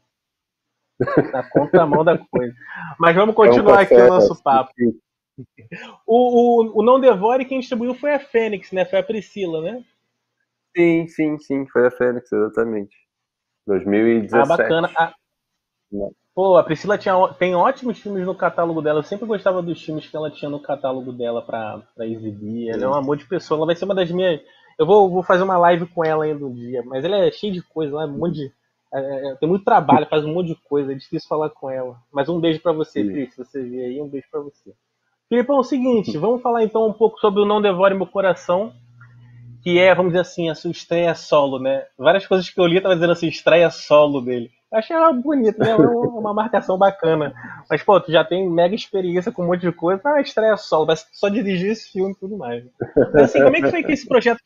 Na contramão da coisa. Mas vamos é um continuar aqui o café. nosso papo. O Não Devore quem distribuiu foi a Fênix, né? Foi a Priscila, né? Sim, sim, sim, foi a Fênix, exatamente. Ah, 2017. bacana. Pô, a Priscila tem ótimos filmes no catálogo dela. Eu sempre gostava dos filmes que ela tinha no catálogo dela pra exibir. Ela é um Sim. amor de pessoa. Ela vai ser uma das minhas. Eu vou fazer uma live com ela ainda um dia. Mas ela é cheia de coisa, ela é um monte de. Tem muito trabalho, faz um monte de coisa. É difícil falar com ela. Mas um beijo pra você, Sim. Pri. Se você vier aí, um beijo pra você. Filipão, é o seguinte, vamos falar então um pouco sobre o Não Devore Meu Coração, que é, vamos dizer assim, a sua estreia solo, né? Várias coisas que eu li tava dizendo assim, estreia solo dele. Eu achei ela bonito, né? É uma marcação bacana. Mas, pô, tu já tem mega experiência com um monte de coisa, tá estreia solo, vai só dirigir esse filme e tudo mais. Mas assim, como é que foi que esse projeto,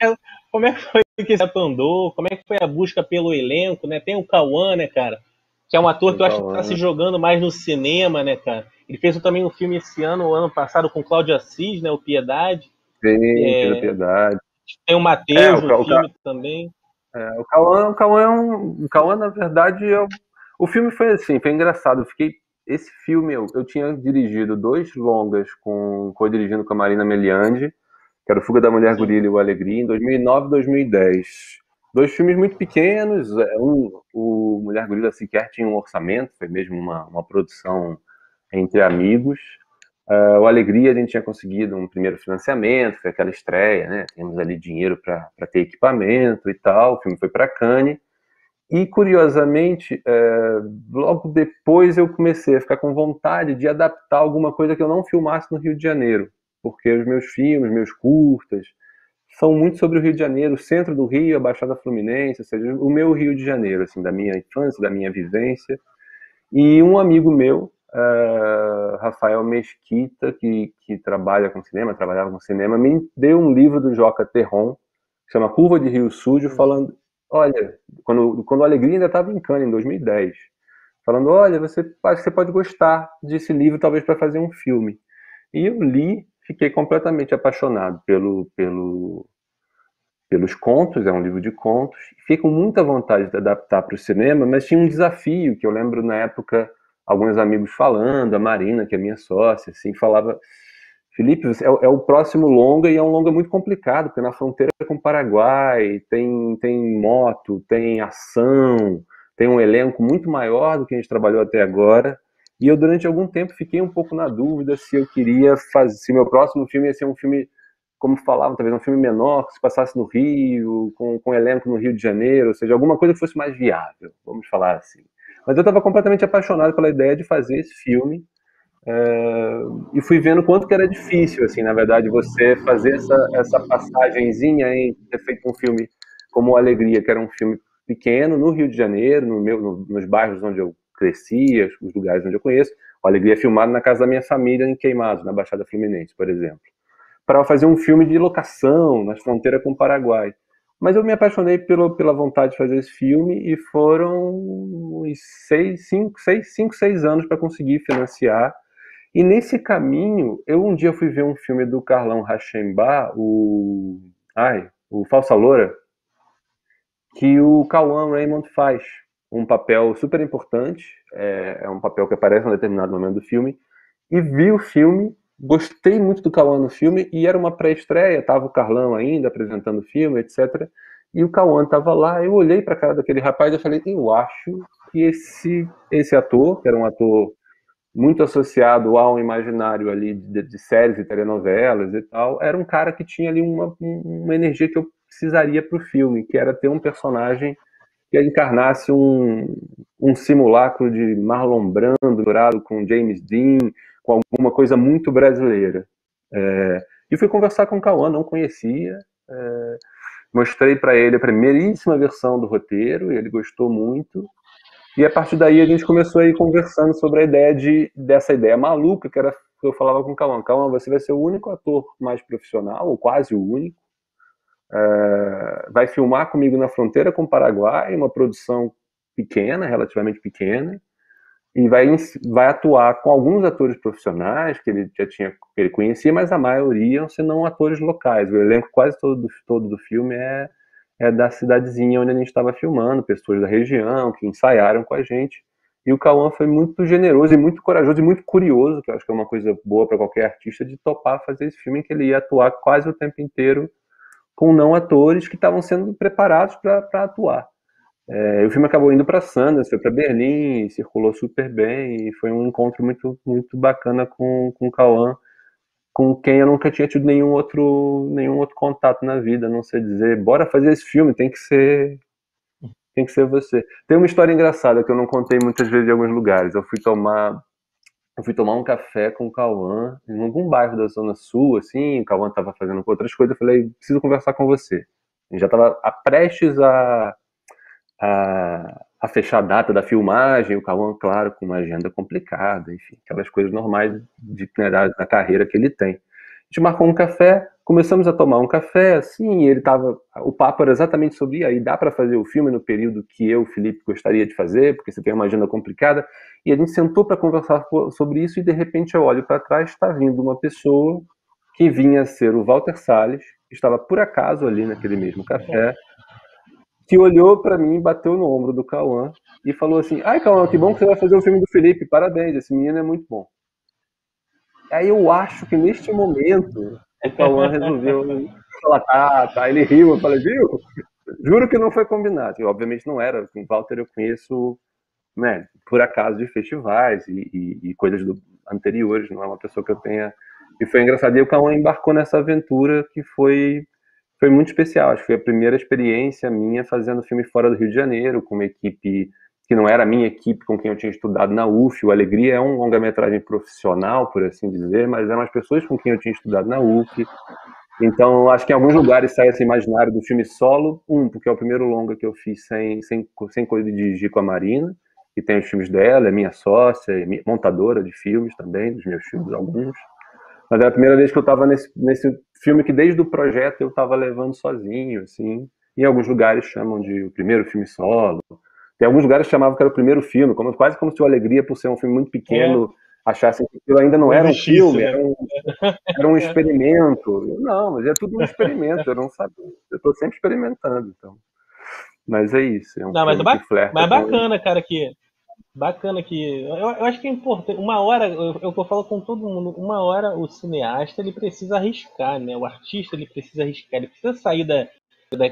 como é que foi que esse projeto andou? Como é que foi a busca pelo elenco, né? Tem o Cauã, né, cara? Que é um ator que eu acho que tá se Então, jogando mais no cinema, né, cara? Ele fez também um filme esse ano, ano passado, com Cláudio Assis, né? O Piedade. sim, fez a piedade. Tem o É, Matheus no filme também. O Cauã, na verdade, o filme foi assim, foi engraçado. Esse filme, eu tinha dirigido dois longas co-dirigindo com a Marina Meliandi, que era o Fuga da Mulher Sim. Gorila e o Alegria, em 2009 e 2010. Dois filmes muito pequenos, o Mulher Gorila sequer tinha um orçamento, foi mesmo uma produção entre amigos. O Alegria a gente tinha conseguido um primeiro financiamento, foi aquela estreia, né? Temos ali dinheiro para ter equipamento e tal. O filme foi para Cannes. E, curiosamente, logo depois eu comecei a ficar com vontade de adaptar alguma coisa que eu não filmasse no Rio de Janeiro, porque os meus filmes, meus curtas, são muito sobre o Rio de Janeiro, o centro do Rio, a Baixada Fluminense, ou seja, o meu Rio de Janeiro, assim, da minha infância, da minha vivência. E um amigo meu, Rafael Mesquita, que trabalha com cinema, trabalhava com cinema, me deu um livro do Joca Terron, que chama Curva de Rio Sujo, falando, olha, quando o Alegria ainda estava em Cannes, em 2010, falando, olha, acho que você pode gostar desse livro, talvez para fazer um filme. E eu li, fiquei completamente apaixonado pelos contos, é um livro de contos, fiquei com muita vontade de adaptar para o cinema, mas tinha um desafio, que eu lembro na época, alguns amigos falando, a Marina, que é minha sócia, assim, falava, Felipe, é o próximo longa, e é um longa muito complicado, porque na fronteira com o Paraguai, tem moto, tem ação, tem um elenco muito maior do que a gente trabalhou até agora, e eu durante algum tempo fiquei um pouco na dúvida se eu queria fazer, se meu próximo filme ia ser um filme, como falavam, talvez um filme menor, que se passasse no Rio, com elenco no Rio de Janeiro, ou seja, alguma coisa que fosse mais viável, vamos falar assim. Mas eu estava completamente apaixonado pela ideia de fazer esse filme, e fui vendo quanto que era difícil, assim, na verdade, você fazer essa passagenzinha em ter feito um filme como Alegria, que era um filme pequeno, no Rio de Janeiro, nos bairros onde eu cresci, os lugares onde eu conheço. O Alegria é filmado na casa da minha família, em Queimados, na Baixada Fluminense, por exemplo, para fazer um filme de locação na fronteira com o Paraguai. Mas eu me apaixonei pela vontade de fazer esse filme e foram uns 6 anos para conseguir financiar. E nesse caminho, eu um dia fui ver um filme do Carlão Rachembar, o Falsa Loura, que o Cauã Raymond faz um papel super importante, é um papel que aparece em um determinado momento do filme, e vi o filme, gostei muito do Cauã no filme, e era uma pré-estreia, estava o Carlão ainda apresentando o filme, etc. E o Cauã estava lá, eu olhei para a cara daquele rapaz e falei, eu acho que esse ator, que era um ator muito associado ao imaginário ali de séries e telenovelas e tal, era um cara que tinha ali uma energia que eu precisaria para o filme, que era ter um personagem que encarnasse um simulacro de Marlon Brando misturado com James Dean, com alguma coisa muito brasileira. E fui conversar com o Cauã, não conhecia, mostrei para ele a primeiríssima versão do roteiro, e ele gostou muito. E a partir daí a gente começou a ir conversando sobre a ideia dessa ideia maluca, que era que eu falava com o Cauã. Cauã, você vai ser o único ator mais profissional, ou quase o único. Vai filmar comigo na fronteira com o Paraguai, uma produção pequena, relativamente pequena, e vai atuar com alguns atores profissionais que ele já tinha, que ele conhecia, mas a maioria se não atores locais. O elenco quase todo do filme é da cidadezinha onde a gente estava filmando, pessoas da região que ensaiaram com a gente. E o Cauã foi muito generoso e muito corajoso e muito curioso, que eu acho que é uma coisa boa para qualquer artista, de topar fazer esse filme, em que ele ia atuar quase o tempo inteiro com não atores que estavam sendo preparados para atuar. O filme acabou indo para Sundance, foi para Berlim, circulou super bem, e foi um encontro muito, muito bacana com o Cauã, com quem eu nunca tinha tido nenhum outro contato na vida, a não sei dizer, bora fazer esse filme, tem que ser você. Tem uma história engraçada que eu não contei muitas vezes em alguns lugares. Eu fui tomar um café com o Cauã em algum bairro da Zona Sul, assim, o Cauã estava fazendo outras coisas, eu falei, preciso conversar com você. A gente já estava prestes a fechar a data da filmagem, o Cauã, claro, com uma agenda complicada, enfim, aquelas coisas normais da carreira que ele tem. A gente marcou um café, começamos a tomar um café, assim, o papo era exatamente sobre aí, dá para fazer o filme no período que eu, Felipe, gostaria de fazer, porque você tem uma agenda complicada, e a gente sentou para conversar sobre isso, e de repente eu olho para trás, está vindo uma pessoa que vinha a ser o Walter Salles, que estava por acaso ali naquele mesmo café, que olhou para mim, bateu no ombro do Cauã e falou assim, ai Cauã, que bom que você vai fazer o filme do Felipe, parabéns, esse menino é muito bom. Aí eu acho que neste momento o Cauã resolveu falar, tá, ele riu, eu falei, viu? Juro que não foi combinado, e obviamente não era, com o Walter eu conheço né, por acaso de festivais e coisas anteriores, não é uma pessoa que eu tenha. E foi engraçado. E o Cauã embarcou nessa aventura que foi muito especial. Acho que foi a primeira experiência minha fazendo filme fora do Rio de Janeiro, com uma equipe que não era a minha equipe com quem eu tinha estudado na UF. O Alegria é um longa-metragem profissional, por assim dizer, mas eram as pessoas com quem eu tinha estudado na UF. Então, acho que em alguns lugares sai esse imaginário do filme solo. Porque é o primeiro longa que eu fiz sem coisa de dirigir com a Marina, que tem os filmes dela, é minha sócia, é montadora de filmes também, dos meus filmes, alguns. Mas era a primeira vez que eu estava nesse filme que desde o projeto eu estava levando sozinho, assim. Em alguns lugares chamam de o primeiro filme solo. Tem alguns lugares que chamavam que era o primeiro filme, quase como se o Alegria, por ser um filme muito pequeno, achassem que aquilo ainda não era um filme, né? era um experimento. Não, mas é tudo um experimento, eu não sabia. Eu estou sempre experimentando, então. Mas é isso, é um Não, filme que flerta mas é com... bacana, cara, que bacana que. Eu acho que é importante. Uma hora, eu falo com todo mundo, uma hora o cineasta ele precisa arriscar, né? O artista ele precisa arriscar, ele precisa sair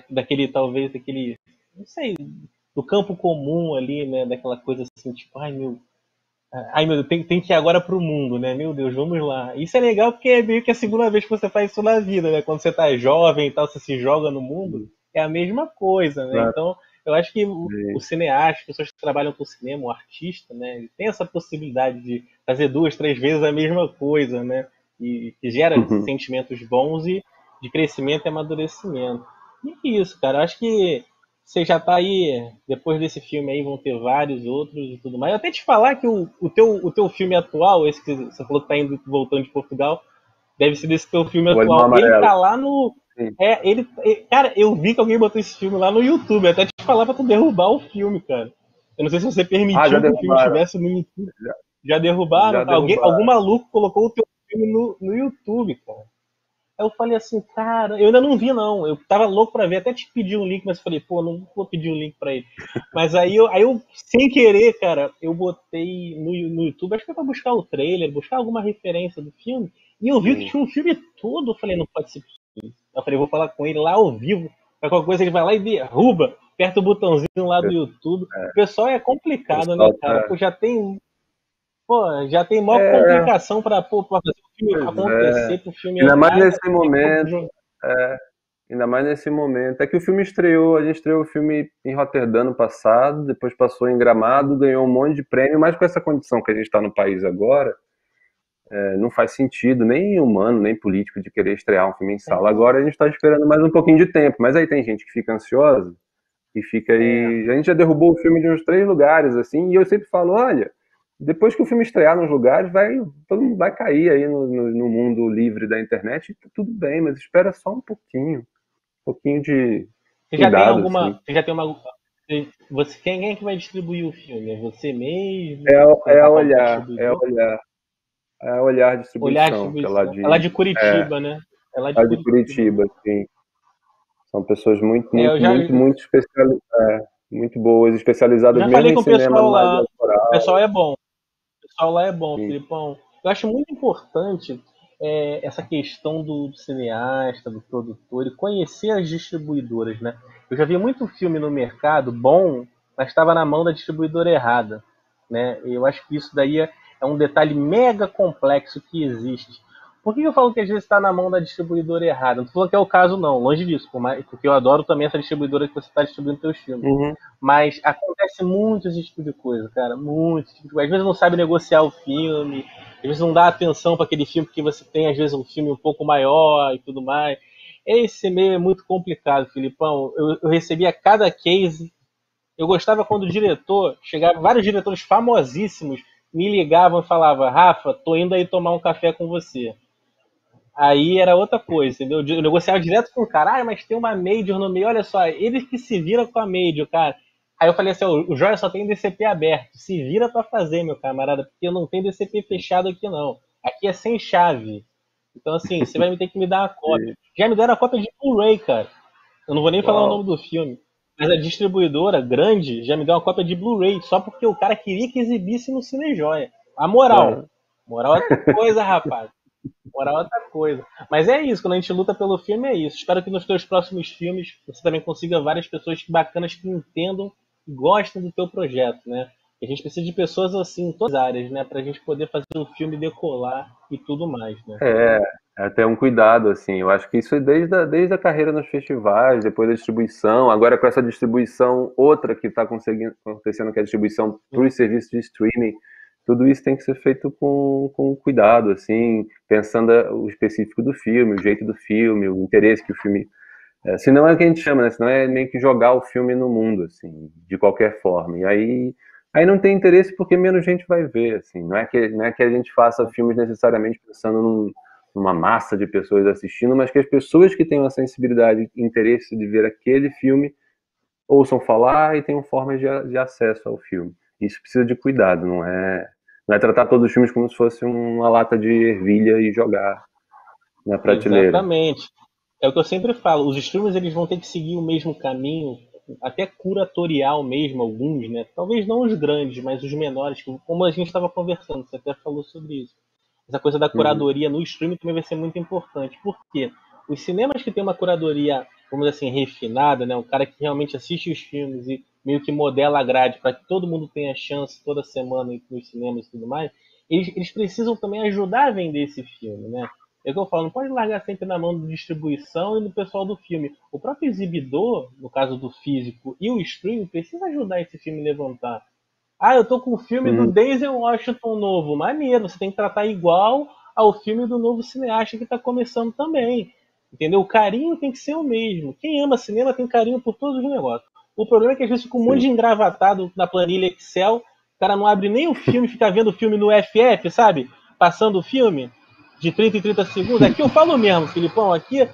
daquele, talvez, daquele. Não sei, do campo comum ali, né? Daquela coisa assim, tipo, ai meu Deus, tem que ir agora pro mundo, né? Meu Deus, vamos lá. Isso é legal porque é meio que a segunda vez que você faz isso na vida, né? Quando você tá jovem e tal, você se joga no mundo, é a mesma coisa, né? Então, eu acho que o cineasta, as pessoas que trabalham com cinema, o artista, né? Ele tem essa possibilidade de fazer 2, 3 vezes a mesma coisa, né? E que gera sentimentos bons e de crescimento e amadurecimento. E é isso, cara. Eu acho que você já tá aí, depois desse filme aí, vão ter vários outros e tudo mais. Eu até te falar que o teu filme atual, esse que você falou que tá indo voltando de Portugal, deve ser desse teu filme O Animal atual. Ele Amarelo. tá lá no. Sim. Cara, eu vi que alguém botou esse filme lá no YouTube. Eu até te falar pra tu derrubar o filme, cara. Eu não sei se você Já permitiu que o filme derrubaram. estivesse no YouTube. Já derrubaram? Já derrubaram. Algum maluco colocou o teu filme no YouTube, cara. Aí eu falei assim, cara, eu ainda não vi não. Eu tava louco pra ver, até te pedi um link, mas falei, pô, não vou pedir um link pra ele. Mas aí eu sem querer, cara, eu botei no YouTube, acho que foi pra buscar o trailer, buscar alguma referência do filme, e eu vi que tinha um filme todo. Eu falei, não pode ser possível. Eu falei, vou falar com ele lá ao vivo, pra qualquer coisa ele vai lá e derruba, aperta o botãozinho lá do YouTube. O pessoal é complicado, né, cara? Pô, já tem maior complicação pra fazer o filme acontecer, pro filme Ainda mais andar. nesse momento. Ainda mais nesse momento. É que o filme estreou, a gente estreou o filme em Roterdã no passado, depois passou em Gramado, ganhou um monte de prêmio, mas com essa condição que a gente está no país agora, não faz sentido, nem humano, nem político, de querer estrear um filme em sala. Agora a gente está esperando mais um pouquinho de tempo, mas aí tem gente que fica ansiosa e fica aí. A gente já derrubou o filme de uns 3 lugares, assim, e eu sempre falo, olha, depois que o filme estrear nos lugares, todo mundo vai cair aí no mundo livre da internet, e tá tudo bem, mas espera só um pouquinho de Você já tem cuidado, assim. alguma. Você já tem uma. Quem é que vai distribuir o filme? É você mesmo? É, Vai é contratar algum olhar, é distribuidor? olhar, é olhar Olhar a distribuição, que é lá distribuição. É lá de é, Curitiba, né? É lá de lá de Curitiba. Curitiba, assim. São pessoas muito, É, muito, muito, muito muito boas, eu especializadas já mesmo falei em com o cinema pessoal mais lá. O autoral. pessoal é bom. O pessoal lá é bom, Assim. Filipão. Eu acho muito importante essa questão do cineasta, do produtor, e conhecer as distribuidoras, né? Eu já vi muito filme no mercado bom, mas estava na mão da distribuidora errada, né? E eu acho que isso daí é um detalhe mega complexo que existe. Por que eu falo que às vezes está na mão da distribuidora errada? Não estou falando que é o caso, não, longe disso, porque eu adoro também essa distribuidora que você está distribuindo seus filmes. Uhum. Mas acontece muito esse tipo de coisa, cara. Muito. Às vezes não sabe negociar o filme, às vezes não dá atenção para aquele filme porque você tem, às vezes, um filme um pouco maior e tudo mais. Esse meio é muito complicado, Filipão. Eu recebia cada case. Eu gostava quando o diretor, chegava, vários diretores famosíssimos me ligavam e falavam: Rafa, tô indo aí tomar um café com você. Aí era outra coisa, entendeu? Eu negociava direto com o cara, mas tem uma Major no meio, olha só, ele que se vira com a Major, cara. Aí eu falei assim, o Joia só tem DCP aberto, se vira pra fazer, meu camarada, porque eu não tenho DCP fechado aqui não. Aqui é sem chave. Então assim, você vai ter que me dar uma cópia. Já me deram a cópia de Blu-ray, cara. Eu não vou nem falar o nome do filme. Mas a distribuidora grande já me deu uma cópia de Blu-ray, só porque o cara queria que exibisse no Cinejoia. A moral. Moral é outra coisa, rapaz. Moral é outra coisa. Mas é isso, quando a gente luta pelo filme é isso. Espero que nos teus próximos filmes você também consiga várias pessoas bacanas que entendam e gostem do teu projeto, né? E a gente precisa de pessoas assim em todas as áreas, né? Pra gente poder fazer o filme decolar e tudo mais, né? É, é ter um cuidado, assim. Eu acho que isso é desde a carreira nos festivais, depois da distribuição, agora com essa distribuição outra que está acontecendo, que é a distribuição para os serviços de streaming, tudo isso tem que ser feito com cuidado, assim, pensando o específico do filme, o jeito do filme, o interesse que o filme. Senão é o que a gente chama, né? Senão é meio que jogar o filme no mundo, assim, de qualquer forma. E aí não tem interesse porque menos gente vai ver, assim. Não é que a gente faça filmes necessariamente pensando numa massa de pessoas assistindo, mas que as pessoas que tenham a sensibilidade e interesse de ver aquele filme ouçam falar e tenham formas de acesso ao filme. Isso precisa de cuidado, não é tratar todos os filmes como se fosse uma lata de ervilha e jogar na prateleira. Exatamente. É o que eu sempre falo, os streamers eles vão ter que seguir o mesmo caminho, até curatorial mesmo, alguns, né? Talvez não os grandes, mas os menores, como a gente estava conversando, você até falou sobre isso. Essa coisa da Uhum. curadoria no streaming também vai ser muito importante. Por quê? Os cinemas que tem uma curadoria, vamos dizer assim, refinada, né? O cara que realmente assiste os filmes e meio que modela a grade para que todo mundo tenha chance toda semana nos cinemas e tudo mais, eles precisam também ajudar a vender esse filme, né? É o que eu falo, não pode largar sempre na mão da distribuição e do pessoal do filme. O próprio exibidor, no caso do físico, e o streaming precisa ajudar esse filme a levantar. Ah, eu tô com o filme do Uhum. Denzel Washington novo. Maneiro, você tem que tratar igual ao filme do novo cineasta que tá começando também. Entendeu? O carinho tem que ser o mesmo. Quem ama cinema tem carinho por todos os negócios. O problema é que às vezes fica um monte Sim. de engravatado na planilha Excel, o cara não abre nem o filme, fica vendo o filme no FF, sabe? Passando o filme de 30 em 30 segundos. Aqui eu falo mesmo, Filipão, aqui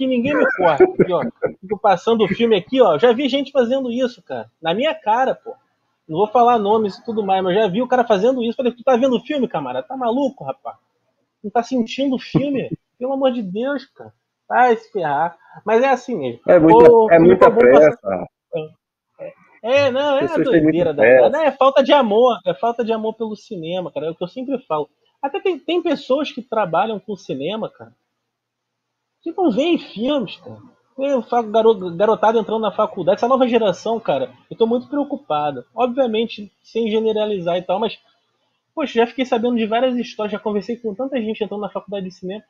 ninguém me corta. Aqui, ó. Fico passando o filme aqui, ó. Já vi gente fazendo isso, cara. Na minha cara, pô. Não vou falar nomes e tudo mais, mas eu já vi o cara fazendo isso. Falei, tu tá vendo o filme, camarada? Tá maluco, rapaz? Não tá sentindo o filme? Pelo amor de Deus, cara. Vai se ferrar. Mas é assim mesmo. É muita, Ô, é Filipão, muita vamos passar. pressa. Não, As é a pessoas têm muita doideira danada. Não, pressa. é falta de amor. É falta de amor pelo cinema, cara. É o que eu sempre falo. Até tem pessoas que trabalham com cinema, cara, que não veem filmes, cara. Eu falo garotada entrando na faculdade, essa nova geração, cara, eu tô muito preocupado. Obviamente, sem generalizar e tal, mas poxa, já fiquei sabendo de várias histórias, já conversei com tanta gente entrando na faculdade de cinema.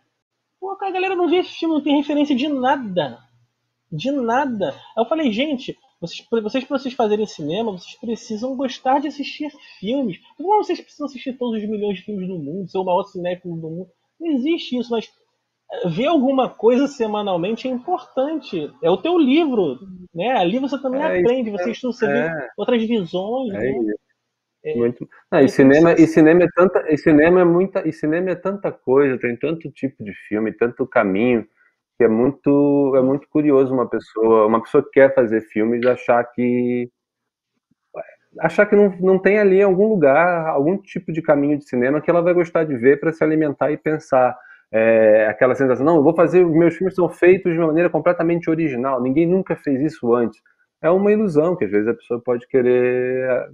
Pô, a galera não vê esse filme, não tem referência de nada. De nada. Aí eu falei, gente, vocês para vocês fazerem cinema, vocês precisam gostar de assistir filmes. Não, vocês precisam assistir todos os milhões de filmes do mundo, ser o maior cinéfilo do mundo. Não existe isso, mas ver alguma coisa semanalmente é importante. É o teu livro, né? Ali você também É isso aprende, você mesmo. estuda, você vê outras visões, É né? isso. Muito. Ah, e É, tem que ser cinema, e assim. cinema é tanta, e cinema é tanta coisa, tem tanto tipo de filme, tanto caminho, que é muito curioso uma pessoa que quer fazer filmes achar que não tem ali algum lugar, algum tipo de caminho de cinema que ela vai gostar de ver para se alimentar e pensar. Aquela sensação, não, eu vou fazer, os meus filmes são feitos de uma maneira completamente original, ninguém nunca fez isso antes. É uma ilusão que às vezes a pessoa pode querer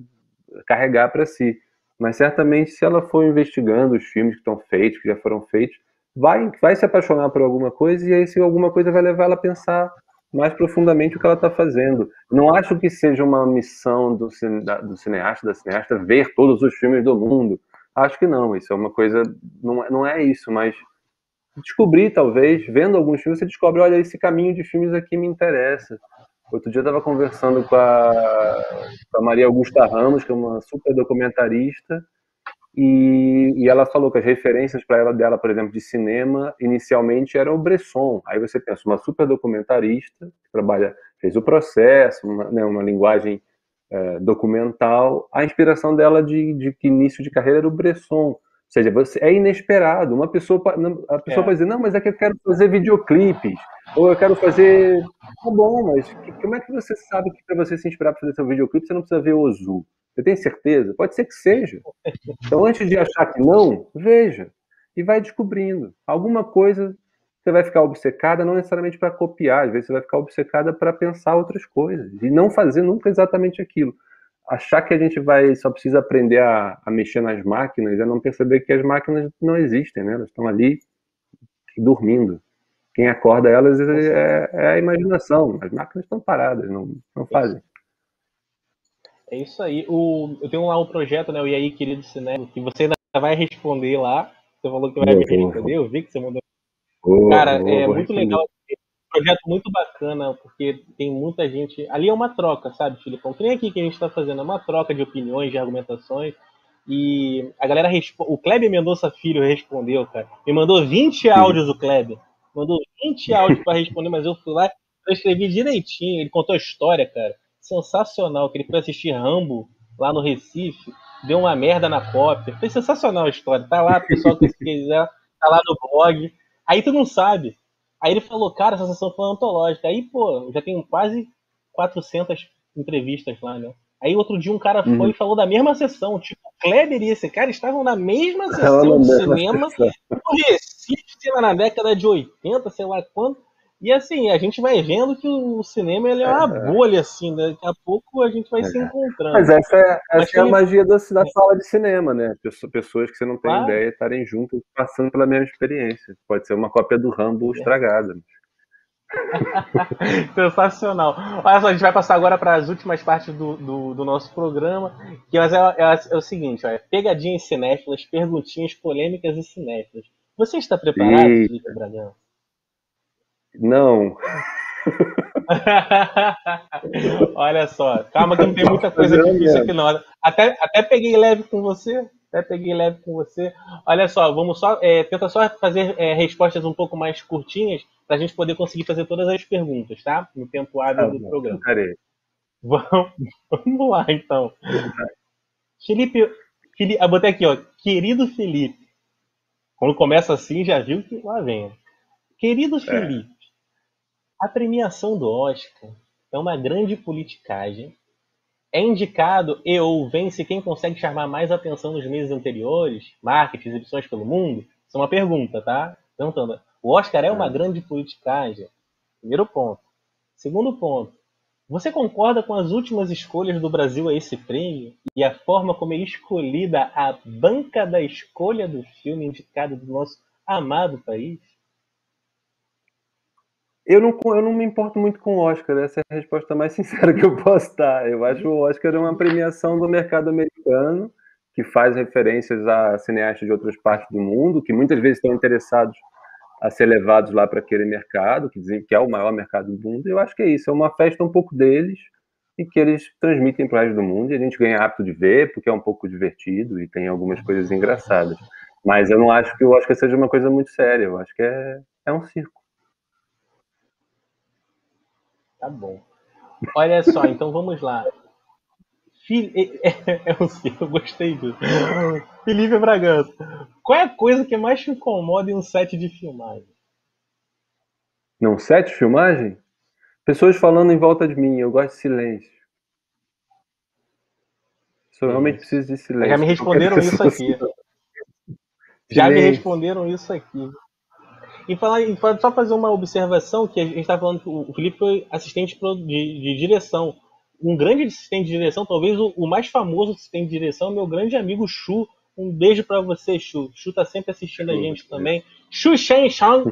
carregar para si. Mas certamente, se ela for investigando os filmes que estão feitos, que já foram feitos, vai se apaixonar por alguma coisa e aí, se alguma coisa vai levar ela a pensar mais profundamente o que ela está fazendo. Não acho que seja uma missão do cineasta, da cineasta, ver todos os filmes do mundo. Acho que não, isso é uma coisa, não é isso, mas descobrir, talvez, vendo alguns filmes, você descobre, olha, esse caminho de filmes aqui me interessa. Outro dia eu estava conversando com a Maria Augusta Ramos, que é uma super documentarista, e ela falou que as referências para ela dela, por exemplo, de cinema, inicialmente eram o Bresson. Aí você pensa, uma super documentarista, que fez o processo, uma linguagem documental, a inspiração dela de início de carreira era o Bresson. Ou seja, é inesperado. A pessoa É, pode dizer, não, mas é que eu quero fazer videoclipes, ou eu quero fazer. Tá bom, mas como é que você sabe que para você se inspirar para fazer seu videoclipe você não precisa ver Ozu? Você tem certeza? Pode ser que seja. Então, antes de achar que não, veja e vai descobrindo. Alguma coisa você vai ficar obcecada, não necessariamente para copiar, às vezes você vai ficar obcecada para pensar outras coisas e não fazer nunca exatamente aquilo. Achar que a gente só precisa aprender a mexer nas máquinas é não perceber que as máquinas não existem, né? Elas estão ali dormindo. Quem acorda elas com certeza. é a imaginação. As máquinas estão paradas, não fazem. É isso aí. Eu tenho lá o projeto, né? O E aí, querido cinema, que você ainda vai responder lá. Você falou que vai me responder, eu vi que você mandou. Cara, é Vou muito responder. legal. Projeto muito bacana, porque tem muita gente. Ali é uma troca, sabe, Filipão? Que nem aqui que a gente está fazendo, é uma troca de opiniões, de argumentações. E a galera responde. O Kleber Mendonça Filho respondeu, cara. Me mandou 20 Sim. áudios, o Kleber. Mandou 20 áudios para responder, mas eu fui lá, eu escrevi direitinho. Ele contou a história, cara. Sensacional. Que ele foi assistir Rambo lá no Recife, deu uma merda na cópia. Foi sensacional a história. Tá lá, pessoal, que se quiser, tá lá no blog. Aí tu não sabe. Aí ele falou, cara, essa sessão foi antológica. Aí, pô, já tem quase 400 entrevistas lá, né? Aí outro dia um cara foi e Uhum. falou da mesma sessão. Tipo, o Kleber e esse cara estavam na mesma Ela sessão não de deu cinema essa. no Recife, sei lá, na década de 80, sei lá quando. E assim, a gente vai vendo que o cinema ele é uma bolha, assim, né? Daqui a pouco a gente vai se Mas encontrando. essa Mas, é a Felipe, magia da sala de cinema, né? Pessoas que você não tem claro, ideia estarem juntas, passando pela mesma experiência. Pode ser uma cópia do Rambo estragada. sensacional. Olha só, a gente vai passar agora para as últimas partes do nosso programa, que é o seguinte, ó, é pegadinhas cinéfilas, perguntinhas polêmicas e cinéfilas. Você está preparado, E Felipe Bragança? não, Olha só, calma que não tem muita posso coisa fazer a difícil aqui mesma. não. Até peguei leve com você. Até peguei leve com você. Olha só, vamos só tenta só fazer respostas um pouco mais curtinhas para a gente poder conseguir fazer todas as perguntas, tá? No tempo hábil Tá do bom, programa. tentarei. Vamos, vamos lá, então. Felipe, botei aqui, ó. Querido Felipe. Quando começa assim, já viu que lá vem. Querido É. Felipe, a premiação do Oscar é uma grande politicagem. É indicado e ou vence quem consegue chamar mais atenção nos meses anteriores? Marketing, exibições pelo mundo? Isso é uma pergunta, tá? Perguntando. O Oscar é uma Ah. grande politicagem? Primeiro ponto. Segundo ponto. Você concorda com as últimas escolhas do Brasil a esse prêmio e a forma como é escolhida a banca da escolha do filme indicado do nosso amado país? Eu não me importo muito com o Oscar, essa é a resposta mais sincera que eu posso dar. Eu acho o Oscar uma premiação do mercado americano, que faz referências a cineastas de outras partes do mundo, que muitas vezes estão interessados a ser levados lá para aquele mercado, que dizem que é o maior mercado do mundo. Eu acho que é isso, é uma festa um pouco deles e que eles transmitem para o resto do mundo e a gente ganha hábito de ver, porque é um pouco divertido e tem algumas coisas engraçadas. Mas eu não acho que o Oscar seja uma coisa muito séria, eu acho que é um circo. Tá bom. Olha só, então vamos lá. É um sim, eu gostei disso. Felipe Bragança. Qual é a coisa que mais te incomoda em um set de filmagem? Não, set de filmagem? Pessoas falando em volta de mim, eu gosto de silêncio. Eu realmente Silêncio. preciso de Já me silêncio. Qualquer responderam isso pessoa aqui. assim, Já me silêncio. responderam isso aqui. Só fazer uma observação que a gente está falando que o Felipe foi assistente de direção. Um grande assistente de direção, talvez o mais famoso assistente de direção, é meu grande amigo Chu. Um beijo para você, Chu. Chu tá sempre assistindo a gente também. Chu Shen Shang,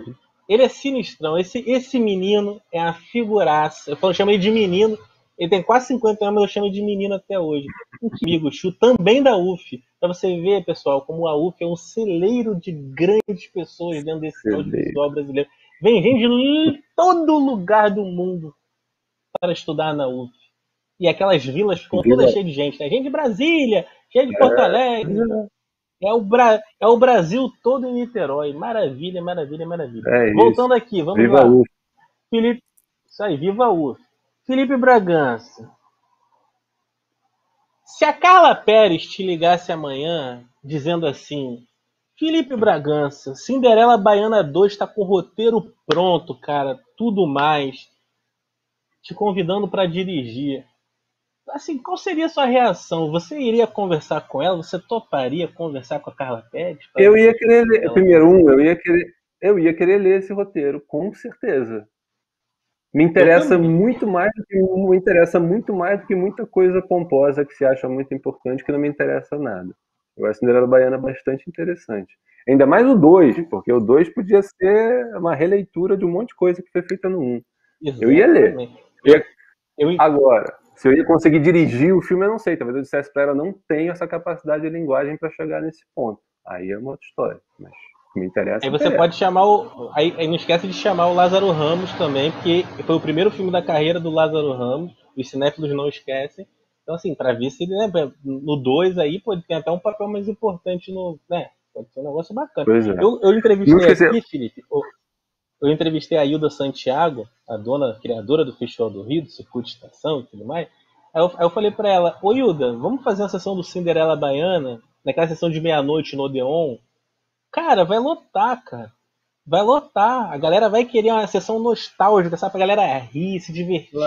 ele é sinistrão. Esse menino é a figuraça. Eu chamo ele de menino. Ele tem quase 50 anos, mas eu chamo ele de menino até hoje. Um amigo Chu, também da UF. Para você ver, pessoal, como a UF é um celeiro de grandes pessoas dentro desse Silêncio. audiovisual brasileiro. Vem gente de todo lugar do mundo para estudar na UF. E aquelas vilas ficam Viva. todas cheias de gente, né? Gente de Brasília, gente de Porto Alegre. É, É o Brasil todo em Niterói. Maravilha, maravilha, maravilha. é isso. Voltando aqui, vamos Viva a lá. UF. Felipe, isso aí, viva a UF. Felipe Bragança. Se a Carla Pérez te ligasse amanhã dizendo assim: Felipe Bragança, Cinderela Baiana 2 está com o roteiro pronto, cara, tudo mais, te convidando para dirigir. Assim, qual seria a sua reação? Você iria conversar com ela? Você toparia conversar com a Carla Pérez para Eu ver ia se querer ler, ela primeiro, consegue? eu ia querer ler esse roteiro, com certeza. Eu também. Me interessa muito mais do que muita coisa pomposa que se acha muito importante que não me interessa nada. Eu acho a Cinderela Baiana bastante interessante. Ainda mais o 2, porque o 2 podia ser uma releitura de um monte de coisa que foi feita no 1. Eu ia ler. Exatamente. Eu ia- Eu, Agora, Se eu ia conseguir dirigir o filme, eu não sei. Talvez eu dissesse pra ela, não tenho essa capacidade de linguagem para chegar nesse ponto. Aí é uma outra história. Mas o que me interessa, Aí você pode chamar o. Aí não esquece de chamar o Lázaro Ramos também, porque foi o primeiro filme da carreira do Lázaro Ramos. Os cinéfilos não esquecem. Então, assim, pra ver se ele, né, no 2 aí, pode ter até um papel mais importante no. Né? Pode ser um negócio bacana. Pois é. Eu Não entrevistei esquecer. aqui, Felipe. Eu entrevistei a Hilda Santiago, a dona criadora do Festival do Rio, do Circuito de Estação e tudo mais. Aí eu falei pra ela, ô Hilda, vamos fazer uma sessão do Cinderela Baiana, naquela sessão de meia-noite no Odeon? Cara, vai lotar, cara. Vai lotar. A galera vai querer uma sessão nostálgica, sabe? Pra galera rir, se divertir.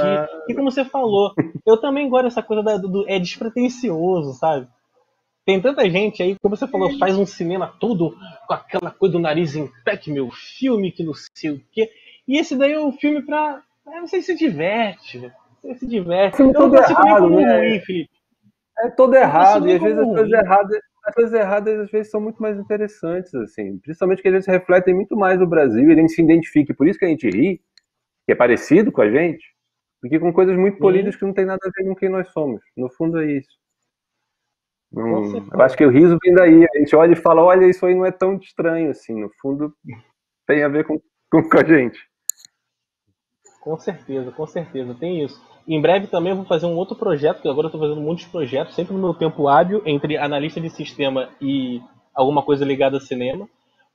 E como você falou, eu também gosto dessa coisa é despretensioso, sabe? Tem tanta gente aí, como você falou, faz um cinema todo com aquela coisa do nariz em pé, que meu filme, que não sei o quê. E esse daí é um filme pra. Você se diverte, velho. Você se diverte. Filme Eu não todo consigo nem errado, como né? ruim, Felipe. É todo Eu não consigo errado, e nem às vezes como ruim. as coisas erradas às vezes são muito mais interessantes, assim. Principalmente que às vezes refletem muito mais o Brasil e a gente se identifica. Por isso que a gente ri, que é parecido com a gente, do que com coisas muito polidas que não tem nada a ver com quem nós somos. No fundo é isso. Com Eu acho certeza. que o riso vem daí. A gente olha e fala, olha, isso aí não é tão estranho assim. No fundo, tem a ver com a gente. Com certeza, com certeza, tem isso. Em breve também eu vou fazer um outro projeto, que agora eu estou fazendo um monte de projetos, sempre no meu tempo hábil, entre analista de sistema e alguma coisa ligada a cinema,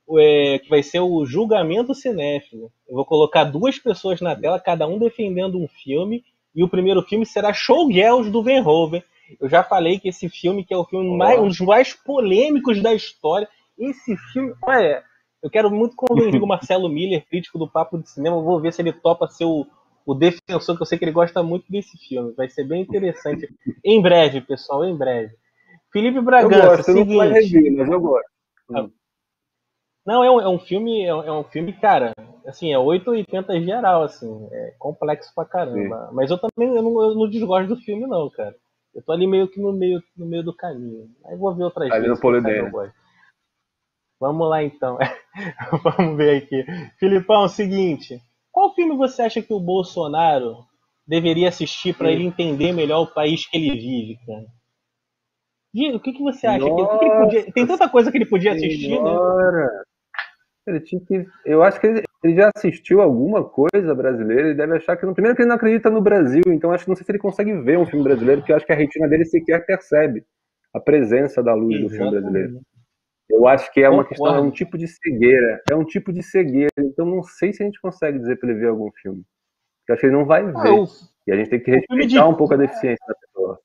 que vai ser o julgamento cinéfilo. Eu vou colocar duas pessoas na tela, cada um defendendo um filme, e o primeiro filme será Showgirls do Verhoeven. Eu já falei que esse filme, que é o filme um dos mais polêmicos da história, esse filme, olha, eu quero muito convencer o Marcelo Miller, crítico do Papo de Cinema. Eu vou ver se ele topa ser o defensor, que eu sei que ele gosta muito desse filme. Vai ser bem interessante. Em breve, pessoal, em breve. Felipe Eu Bragança, gosto, eu nunca mais seguinte. revi, mas eu gosto. Não, é um filme, cara, assim, é 880 geral, assim, é complexo pra Sim. caramba. Mas eu não desgosto do filme, não, cara. Eu tô ali meio que no meio do caminho. Aí vou ver outras Ali no vezes, quem sabe eu Polidense. gosto. Vamos lá então. Vamos ver aqui. Filipão, seguinte. Qual filme você acha que o Bolsonaro deveria assistir para ele entender melhor o país que ele vive, cara? O que você acha que ele podia. Tem Nossa tanta coisa que ele podia assistir, né? senhora! Ele tinha que. Eu acho que ele já assistiu alguma coisa brasileira. Ele deve achar que. Primeiro, que ele não acredita no Brasil, então acho que não sei se ele consegue ver um filme brasileiro, porque eu acho que a retina dele sequer percebe a presença da luz do filme brasileiro. Exatamente. Eu acho que é uma questão, é um Concordo. tipo de cegueira. É um tipo de cegueira. Então não sei se a gente consegue dizer para ele ver algum filme. Eu acho que ele não vai Ah, ver. E a gente tem que o filme respeitar de. um pouco a deficiência da pessoa.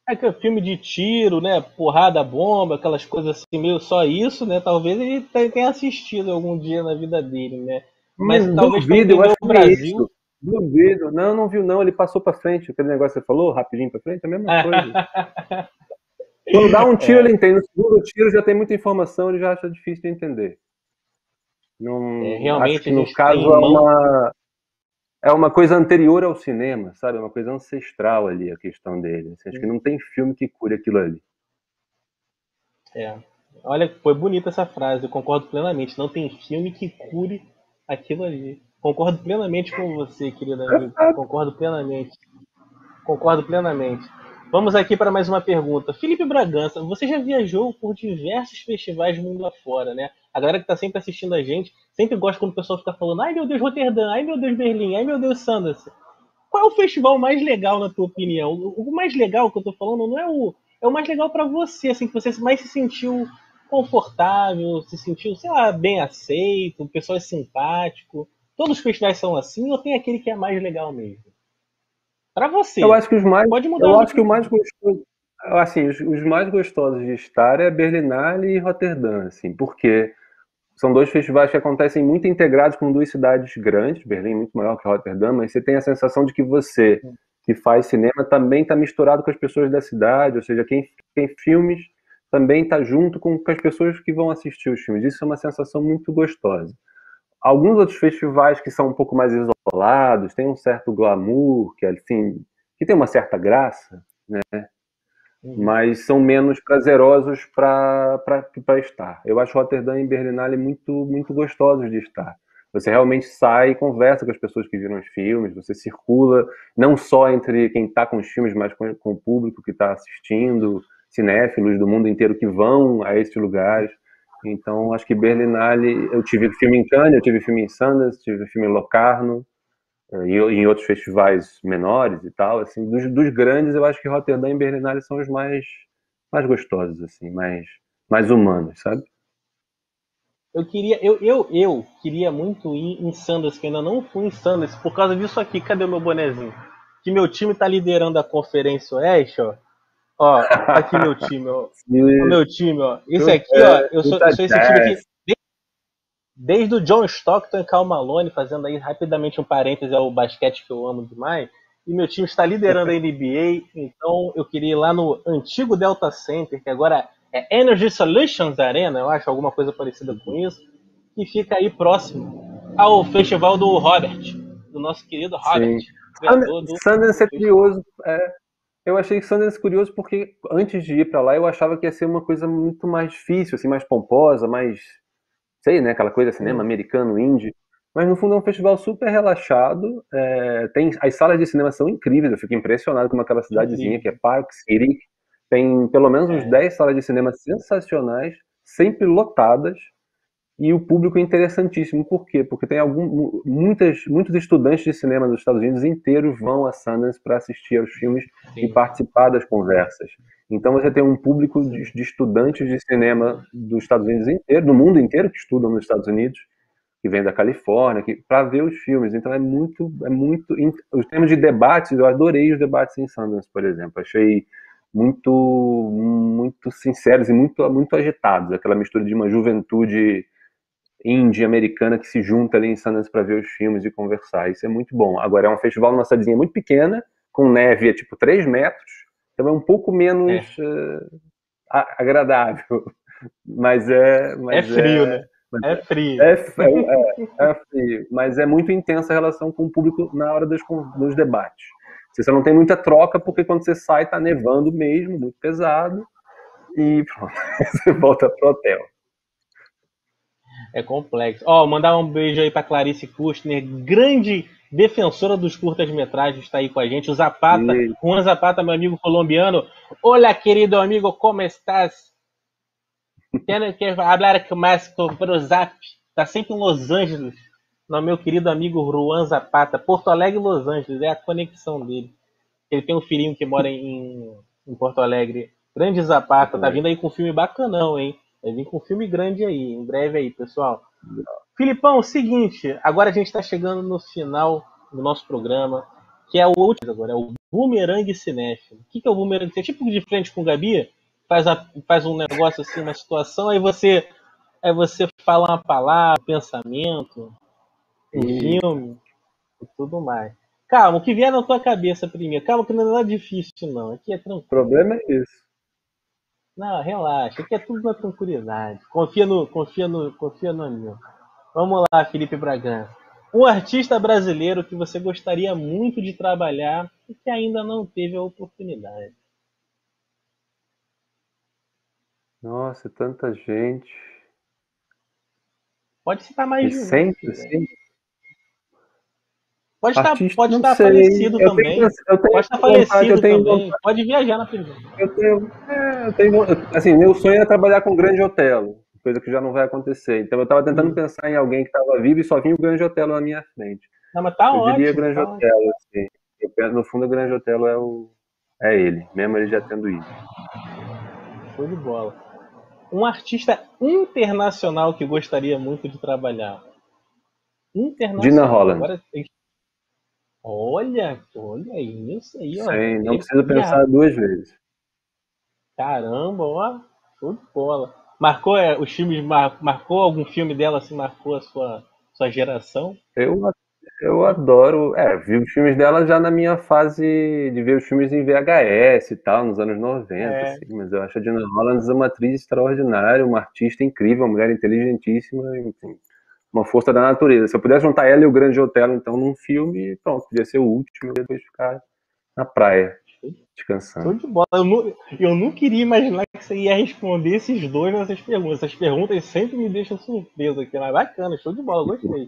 É que é filme de tiro, né? Porrada, bomba, aquelas coisas assim, meio só isso, né? Talvez ele tenha assistido algum dia na vida dele, né? Mas talvez para Duvido, eu entender acho o que nem Brasil. isso. Duvido. Não, não viu não. Ele passou para frente. Aquele negócio que você falou, rapidinho para frente, é a mesma coisa. Quando dá um tiro, ele entende. No segundo tiro já tem muita informação, ele já acha difícil de entender. Não, acho Realmente que a no gente está caso em mão. é uma coisa anterior ao cinema, sabe? É uma coisa ancestral ali, a questão dele. Assim, acho que não tem filme que cure aquilo ali. É. Olha, foi bonita essa frase, eu concordo plenamente. Não tem filme que cure aquilo ali. Concordo plenamente com você, querido amigo. Concordo plenamente. Concordo plenamente. Vamos aqui para mais uma pergunta. Felipe Bragança, você já viajou por diversos festivais mundo afora, né? A galera que está sempre assistindo a gente sempre gosta quando o pessoal fica falando: ai meu Deus, Roterdã, ai meu Deus, Berlim, ai meu Deus, Sundance. Qual é o festival mais legal, na tua opinião? O mais legal que eu tô falando não é o. É o mais legal para você, assim, que você mais se sentiu confortável, se sentiu, sei lá, bem aceito, o pessoal é simpático. Todos os festivais são assim ou tem aquele que é mais legal mesmo? Para Eu você. acho que os mais, Pode mudar eu as acho que o opiniões. mais gostoso, assim, os mais gostosos de estar é Berlinale e Roterdã, assim, porque são dois festivais que acontecem muito integrados com duas cidades grandes, Berlim é muito maior que Roterdã, mas você tem a sensação de que você, que faz cinema, também está misturado com as pessoas da cidade, ou seja, quem tem filmes também está junto com as pessoas que vão assistir os filmes. Isso é uma sensação muito gostosa. Alguns outros festivais que são um pouco mais isolados, têm um certo glamour, que assim, que tem uma certa graça, mas são menos prazerosos para estar. Eu acho Rotterdam e Berlinale muito, muito gostosos de estar. Você realmente sai e conversa com as pessoas que viram os filmes, você circula não só entre quem está com os filmes, mas com o público que está assistindo, cinéfilos do mundo inteiro que vão a esses lugares. Então, acho que Berlinale, eu tive filme em Cannes, eu tive filme em Sundance, tive filme em Locarno, e em outros festivais menores e tal, assim, dos grandes, eu acho que Roterdã e Berlinale são os mais gostosos, assim, mais humanos, sabe? Eu queria muito ir em Sanders, que ainda não fui em Sanders, por causa disso aqui. Cadê o meu bonezinho? Que meu time tá liderando a Conferência Oeste, ó. Ó, aqui meu time, ó. O E, meu time, ó. Esse aqui, ó, eu sou esse time aqui desde o John Stockton e Karl Malone, fazendo aí rapidamente um parêntese ao basquete que eu amo demais. E meu time está liderando a NBA, então eu queria ir lá no antigo Delta Center, que agora é Energy Solutions Arena, eu acho, alguma coisa parecida com isso, que fica aí próximo ao festival do Robert, do nosso querido Robert, sim. criador do Sundance é festival. curioso. Eu achei que Sundance curioso porque antes de ir para lá eu achava que ia ser uma coisa muito mais difícil, assim, mais pomposa, mais, sei, né, aquela coisa cinema Sim, americano, indie. Mas no fundo é um festival super relaxado. As salas de cinema são incríveis, eu fico impressionado com aquela cidadezinha que é incrível. Park City. Tem pelo menos uns É, 10 salas de cinema sensacionais, sempre lotadas. E o público é interessantíssimo. Por quê? Porque tem muitos estudantes de cinema dos Estados Unidos inteiros vão a Sundance para assistir aos filmes e sim, participar das conversas. Então você tem um público sim. de estudantes de cinema dos Estados Unidos inteiro, do mundo inteiro que estudam nos Estados Unidos, que vem da Califórnia, para ver os filmes. Então os termos de debates, eu adorei os debates em Sundance, por exemplo. Achei muito sinceros e muito agitados, aquela mistura de uma juventude indie americana que se junta ali em Sundance para ver os filmes e conversar. Isso é muito bom. Agora é um festival numa cidadezinha muito pequena, com neve a tipo 3 metros, então é um pouco menos É, agradável. Mas é, é mas frio, é, né? mas É é, frio. é frio. Mas é muito intensa a relação com o público na hora dos debates. Você não tem muita troca, porque quando você sai, tá nevando mesmo, muito pesado, e pronto, você volta pro hotel. É complexo. Ó, mandar um beijo aí pra Clarice Kustner, grande defensora dos curtas-metragens, está aí com a gente. O Zapata, E, Juan Zapata, meu amigo colombiano. Olá, querido amigo, como estás? Quero falar mais pro Zap. Tá sempre em Los Angeles. No meu querido amigo Juan Zapata. Porto Alegre e Los Angeles, é a conexão dele. Ele tem um filhinho que mora em Porto Alegre. Grande Zapata, tá vindo aí com um filme bacanão, hein? Vai vir com um filme grande aí, em breve aí, pessoal. Filipão, o seguinte, agora a gente está chegando no final do nosso programa, que é o último agora, é o Boomerang Cinéfilo. O que é o Boomerang Cinéfilo? É tipo de frente com o Gabi, faz um negócio assim, uma situação, aí você fala uma palavra, um pensamento, um e filme e tudo mais. Calma, o que vier na tua cabeça primeiro. Calma, que não é nada difícil, não. Aqui é o tranquilo. problema é isso. Não, relaxa. Aqui é tudo na tranquilidade. Confia no amigo. Vamos lá, Felipe Bragança. Um artista brasileiro que você gostaria muito de trabalhar e que ainda não teve a oportunidade. Nossa, tanta gente. Pode citar mais de um, se Recente, quiser. assim. Pode estar, Artista, pode não estar sei. falecido também. Eu tenho Pode estar vontade, eu falecido tenho também. vontade, Pode viajar na prisão. assim, meu sonho é trabalhar com o Grande Otelo, coisa que já não vai acontecer. Então eu estava tentando pensar em alguém que estava vivo e só vinha o Grande Otelo na minha frente. Não, mas tá Eu diria ótimo, Grande tá ótimo. Otelo, assim. No fundo, o Grande Otelo é ele, mesmo ele já tendo ido. Show de bola. Um artista internacional que gostaria muito de trabalhar. Dina Internacional. Holland. Agora, olha isso aí, ó. Sim, não precisa Arrepia. pensar duas vezes. Caramba, ó. Show de bola. Marcou os filmes, marcou algum filme dela assim, marcou a sua geração? Eu, eu adoro. Vi os filmes dela já na minha fase de ver os filmes em VHS e tal, nos anos 90, É, assim, mas eu acho a Dina Holland uma atriz extraordinária, uma artista incrível, uma mulher inteligentíssima, enfim, uma força da natureza. Se eu pudesse juntar ela e o Grande Otelo, então, num filme, pronto, podia ser o último, e depois ficar na praia, show descansando. de bola. Eu não queria imaginar que você ia responder esses dois nessas perguntas. Essas perguntas sempre me deixam surpreso aqui, mas bacana, show de bola, gostei.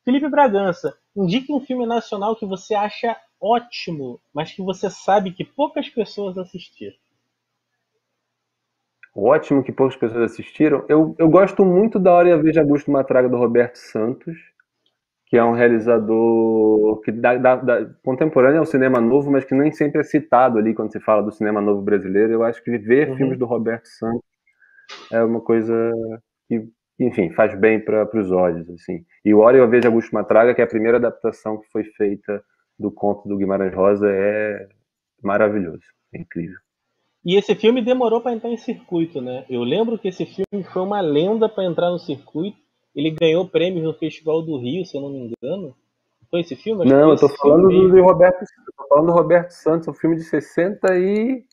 Felipe Bragança, indique um filme nacional que você acha ótimo, mas que você sabe que poucas pessoas assistiram. Ótimo que poucas pessoas assistiram. Eu gosto muito da Hora e a Vez de Augusto Matraga, do Roberto Santos, que é um realizador que contemporâneo ao cinema novo, mas que nem sempre é citado ali quando se fala do cinema novo brasileiro. Eu acho que ver filmes do Roberto Santos é uma coisa que, enfim, faz bem para os olhos, assim. E o Hora e a Vez de Augusto Matraga, que é a primeira adaptação que foi feita do conto do Guimarães Rosa, é maravilhoso, é incrível. E esse filme demorou para entrar em circuito, né? Eu lembro que esse filme foi uma lenda para entrar no circuito. Ele ganhou prêmios no Festival do Rio, se eu não me engano. Foi esse filme? Acho que Não, foi eu tô esse filme falando mesmo. eu tô falando do Roberto Santos, um filme de 68.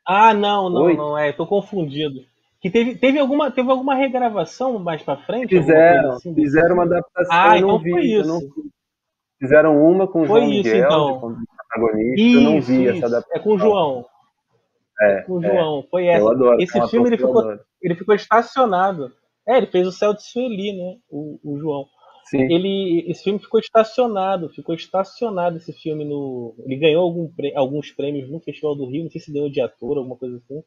Ah, não, não, não, tô confundido. Que teve alguma regravação mais pra frente, alguma coisa assim desse Fizeram uma filme? adaptação, Ah, eu não então foi vi, eu não isso. vi. Fizeram uma com o Foi João isso, Miguel, de então. como protagonista, eu não Isso, vi essa isso. É com o adaptação. João. É É, com o é. João. Foi Eu essa. adoro, é Esse um ator filme ele que eu ficou, adoro. ele ficou estacionado. Ele fez o Céu de Sueli, né? O João. Sim, Esse filme ficou estacionado esse filme no. Ele ganhou alguns prêmios no Festival do Rio, não sei se ganhou de ator, alguma coisa assim.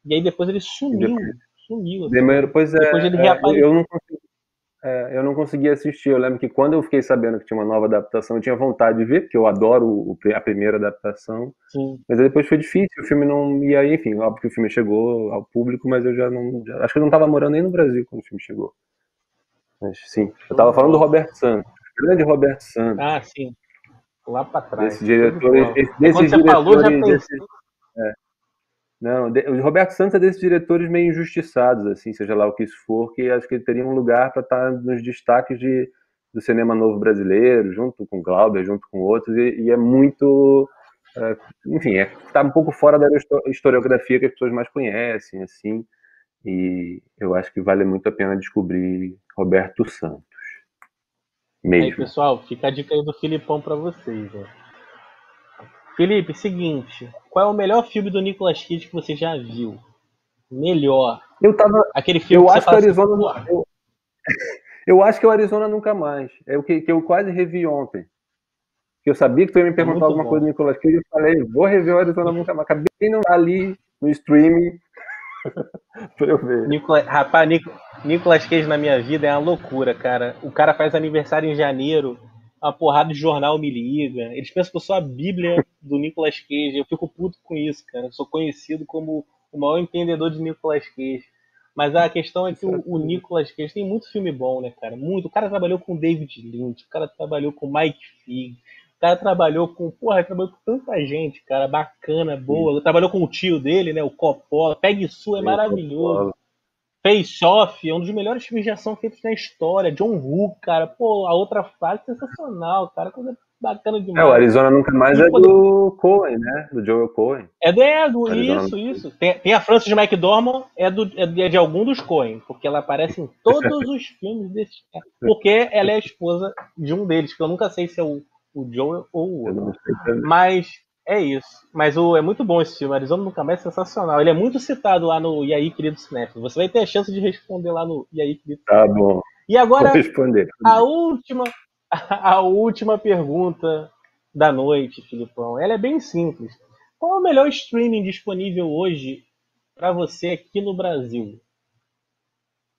E aí depois ele e depois, sumiu assim. pois Depois ele eu reapareceu. não eu não consegui assistir. Eu lembro que quando eu fiquei sabendo que tinha uma nova adaptação, eu tinha vontade de ver, porque eu adoro a primeira adaptação. Sim. Mas aí depois foi difícil, o filme não. E aí, enfim, óbvio que o filme chegou ao público, mas eu já não. Acho que eu não estava morando nem no Brasil quando o filme chegou. Mas sim, eu Show estava de falando do bola. Roberto Santos, grande Roberto Santos, Ah, sim. Lá pra trás. desses Show de diretores, bola. Quando desses você falou, já diretores, pensei. não, o Roberto Santos é desses diretores meio injustiçados, assim, seja lá o que isso for, que acho que ele teria um lugar para estar nos destaques do cinema novo brasileiro, junto com Glauber, junto com outros, e é muito, enfim, tá um pouco fora da historiografia que as pessoas mais conhecem, assim, e eu acho que vale muito a pena descobrir Roberto Santos, Aí, mesmo. pessoal, fica a dica aí do Filipão pra vocês, né? Felipe, seguinte. Qual é o melhor filme do Nicolas Cage que você já viu? Melhor. Eu tava, Aquele filme eu que você acho que o fala assim, Arizona, porra, eu acho que o Arizona Nunca Mais, é o que eu quase revi ontem. Que eu sabia que tu ia me é perguntar muito alguma coisa bom. do Nicolas Cage, eu falei, vou rever o Arizona Nunca Mais. Acabei não ali no streaming pra eu ver. Rapaz, Nicolas Cage na minha vida é uma loucura, cara. O cara faz aniversário em janeiro, uma porrada de jornal me liga. Eles pensam que eu sou a bíblia do Nicolas Cage. Eu fico puto com isso, cara. Eu sou conhecido como o maior entendedor de Nicolas Cage. Mas a questão é que o Nicolas Cage tem muito filme bom, né, cara? Muito. O cara trabalhou com David Lynch, o cara trabalhou com Mike Fig, o cara trabalhou com. Porra, ele trabalhou com tanta gente, cara, bacana, boa. Ele trabalhou com o tio dele, né, o Coppola. Peg Sue é Sim, maravilhoso. Face Off é um dos melhores filmes de ação feitos na história. John Woo, cara. Pô, a outra fase é sensacional, cara. Coisa bacana o demais. Arizona Nunca Mais E, é pô, do Coen, né? Do Joel Coen. Arizona isso, Nunca Mais. isso. Tem a Frances McDormand, é de algum dos Coen, porque ela aparece em todos os filmes desse cara. Porque ela é a esposa de um deles, que eu nunca sei se é o Joel ou o Eu outro. não sei também. Mas é isso. Mas é muito bom esse filme. Arizona Nunca Mais é sensacional. Ele é muito citado lá no E aí, querido Cinéfilo. Você vai ter a chance de responder lá no E aí, querido Tá Cinéfilo. bom, E vou agora, responder. a última, a última pergunta da noite, Filipão. Ela é bem simples. Qual é o melhor streaming disponível hoje para você aqui no Brasil?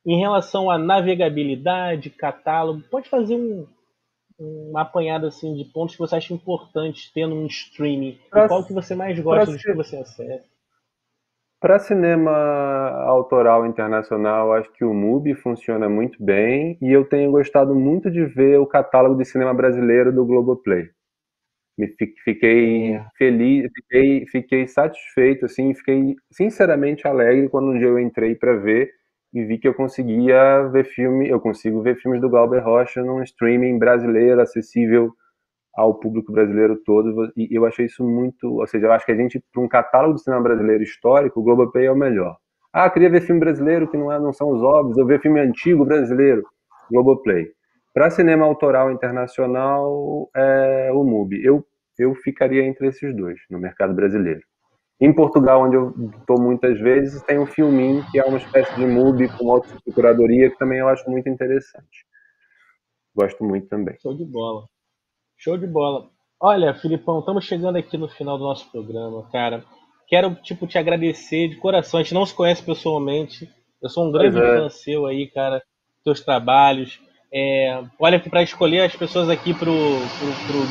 Em relação a navegabilidade, catálogo, pode fazer uma apanhada assim de pontos que você acha importantes ter num streaming e Pra, qual que você mais pra, gosta dos que você acessa. Para cinema autoral internacional, acho que o MUBI funciona muito bem e eu tenho gostado muito de ver o catálogo de cinema brasileiro do Globoplay. Fiquei É, feliz, fiquei satisfeito, assim, fiquei sinceramente alegre quando um dia eu entrei para ver e vi que eu conseguia ver filme, eu consigo ver filmes do Glauber Rocha num streaming brasileiro acessível ao público brasileiro todo, e eu achei isso muito, ou seja, eu acho que a gente, para um catálogo de cinema brasileiro histórico, o Globoplay é o melhor. Ah, queria ver filme brasileiro que não são os óbvios, eu ver filme antigo brasileiro, Globoplay. Para cinema autoral internacional, é o MUBI. Eu ficaria entre esses dois, no mercado brasileiro. Em Portugal, onde eu estou muitas vezes, tem o Filmin, que é uma espécie de MUBI com autocuradoria, que também eu acho muito interessante. Gosto muito também. Show de bola. Show de bola. Olha, Filipão, estamos chegando aqui no final do nosso programa, cara. Quero, tipo, te agradecer de coração. A gente não se conhece pessoalmente. Eu sou um Pois grande é. fã seu aí, cara. Teus trabalhos. Olha que para escolher as pessoas aqui pro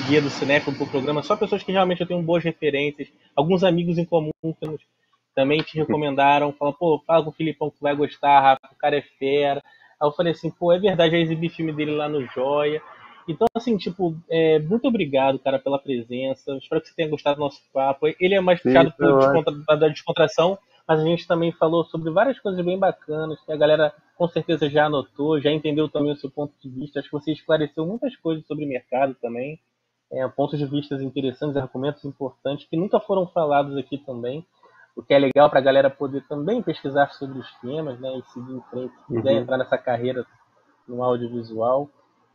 Guia do Cinéfilo, pro programa, só pessoas que realmente eu tenho boas referências. Alguns amigos em comum que também te recomendaram. Falam, pô, fala com o Filipão que tu vai gostar, Rafa, o cara é fera. Aí eu falei assim, pô, é verdade, já exibi filme dele lá no Joia. Então, assim, tipo, muito obrigado, cara, pela presença. Espero que você tenha gostado do nosso papo. Ele é mais Sim, puxado eu acho. da descontração, mas a gente também falou sobre várias coisas bem bacanas que a galera com certeza já anotou, já entendeu também o seu ponto de vista. Acho que você esclareceu muitas coisas sobre o mercado também. Pontos de vista interessantes, argumentos importantes que nunca foram falados aqui também. O que é legal para a galera poder também pesquisar sobre os temas, né, e seguir em frente, se quiser Uhum. entrar nessa carreira no audiovisual.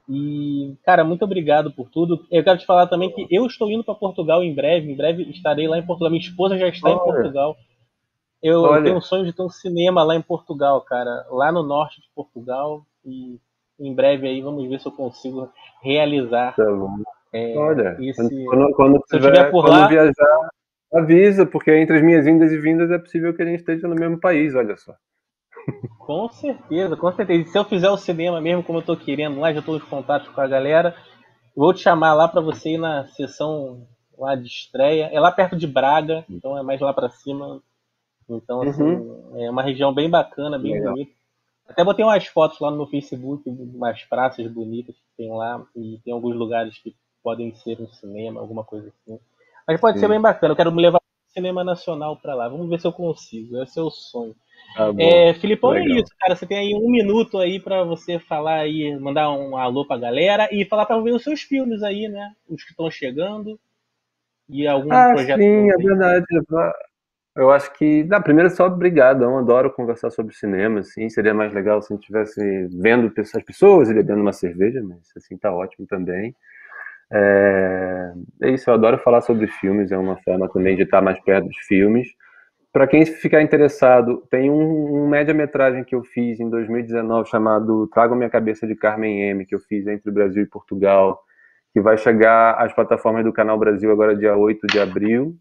E, cara, muito obrigado por tudo. Eu quero te falar também que eu estou indo para Portugal em breve. Em breve estarei lá em Portugal. Minha esposa já está em Olha, Portugal. Eu tenho um olha, sonho de ter um cinema lá em Portugal, cara. Lá no norte de Portugal. E em breve aí vamos ver se eu consigo realizar tá bom. Olha, esse. Se eu estiver tiver, por quando lá, viajar, avisa, porque entre as minhas indas e vindas é possível que a gente esteja no mesmo país, olha só. com certeza, com certeza. E se eu fizer o cinema mesmo como eu tô querendo lá, já estou em contato com a galera, vou te chamar lá para você ir na sessão lá de estreia. É lá perto de Braga, então é mais lá para cima. Então, Uhum. assim, é uma região bem bacana, bem Legal. bonita. Até botei umas fotos lá no meu Facebook, de umas praças bonitas que tem lá, e tem alguns lugares que podem ser um cinema, alguma coisa assim. Mas pode ser bem Sim, bacana, eu quero me levar o cinema nacional para lá. Vamos ver se eu consigo, esse é o sonho. tá bom. Filipão, é Legal. isso, cara. Você tem aí um minuto aí para você falar aí, mandar um alô pra galera e falar para ver os seus filmes aí, né? Os que estão chegando e algum Ah, projeto sim, é novo aí. verdade. Eu acho que, primeiro só obrigadão, adoro conversar sobre cinema, assim, seria mais legal se a gente estivesse vendo as pessoas e bebendo uma cerveja, mas assim tá ótimo também. É isso, eu adoro falar sobre filmes, é uma forma também de estar mais perto dos filmes. Para quem ficar interessado, tem um média-metragem que eu fiz em 2019 chamado Trago Minha Cabeça de Carmen M, que eu fiz entre o Brasil e Portugal, que vai chegar às plataformas do Canal Brasil agora dia 8 de abril.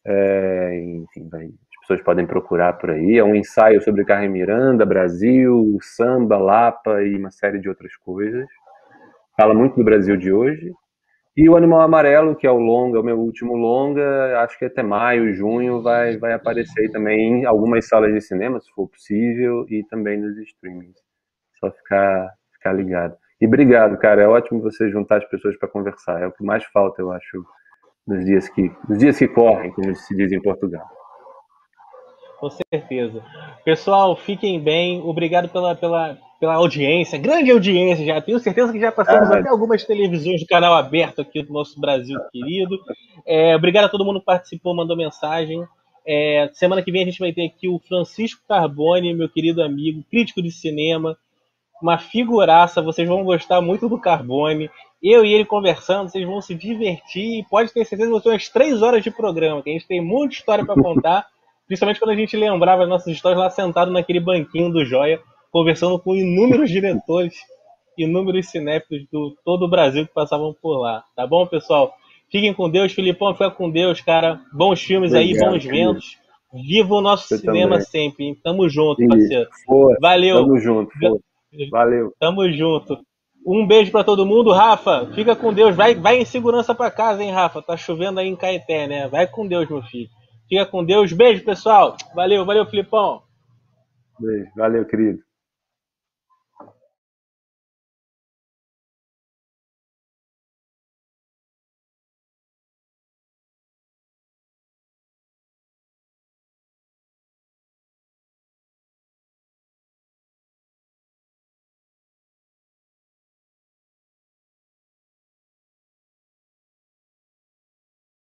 Enfim, as pessoas podem procurar por aí. É um ensaio sobre Carmen Miranda, Brasil, samba, Lapa e uma série de outras coisas. Fala muito do Brasil de hoje. E o Animal Amarelo, que é o longa, o meu último longa, acho que até maio, junho vai aparecer aí também em algumas salas de cinema, se for possível, e também nos streamings. Só ficar ligado. E obrigado, cara. É ótimo você juntar as pessoas para conversar. É o que mais falta, eu acho, nos dias que correm, como se diz em Portugal. Com certeza. Pessoal, fiquem bem. Obrigado pela audiência, grande audiência já. Tenho certeza que já passamos Ah, até algumas televisões do canal aberto aqui do nosso Brasil querido. Obrigado a todo mundo que participou, mandou mensagem. Semana que vem a gente vai ter aqui o Francisco Carbone, meu querido amigo, crítico de cinema, uma figuraça. Vocês vão gostar muito do Carbone. Eu e ele conversando, vocês vão se divertir. E pode ter certeza que vão ser umas 3 horas de programa, que a gente tem muita história para contar. Principalmente quando a gente lembrava as nossas histórias lá sentado naquele banquinho do Joia, conversando com inúmeros diretores, inúmeros cinéfilos do todo o Brasil que passavam por lá. Tá bom, pessoal? Fiquem com Deus. Filipão, fica com Deus, cara. Bons filmes aí, obrigado, bons querido. ventos. Viva o nosso Você cinema também. sempre, hein? Tamo junto, Isso. parceiro. Força. Valeu. Tamo junto, força. Valeu. Tamo junto. Um beijo pra todo mundo. Rafa, fica com Deus. Vai em segurança pra casa, hein, Rafa? Tá chovendo aí em Caeté, né? Vai com Deus, meu filho. Fica com Deus. Beijo, pessoal. Valeu, valeu, Filipão. Beijo. Valeu, querido.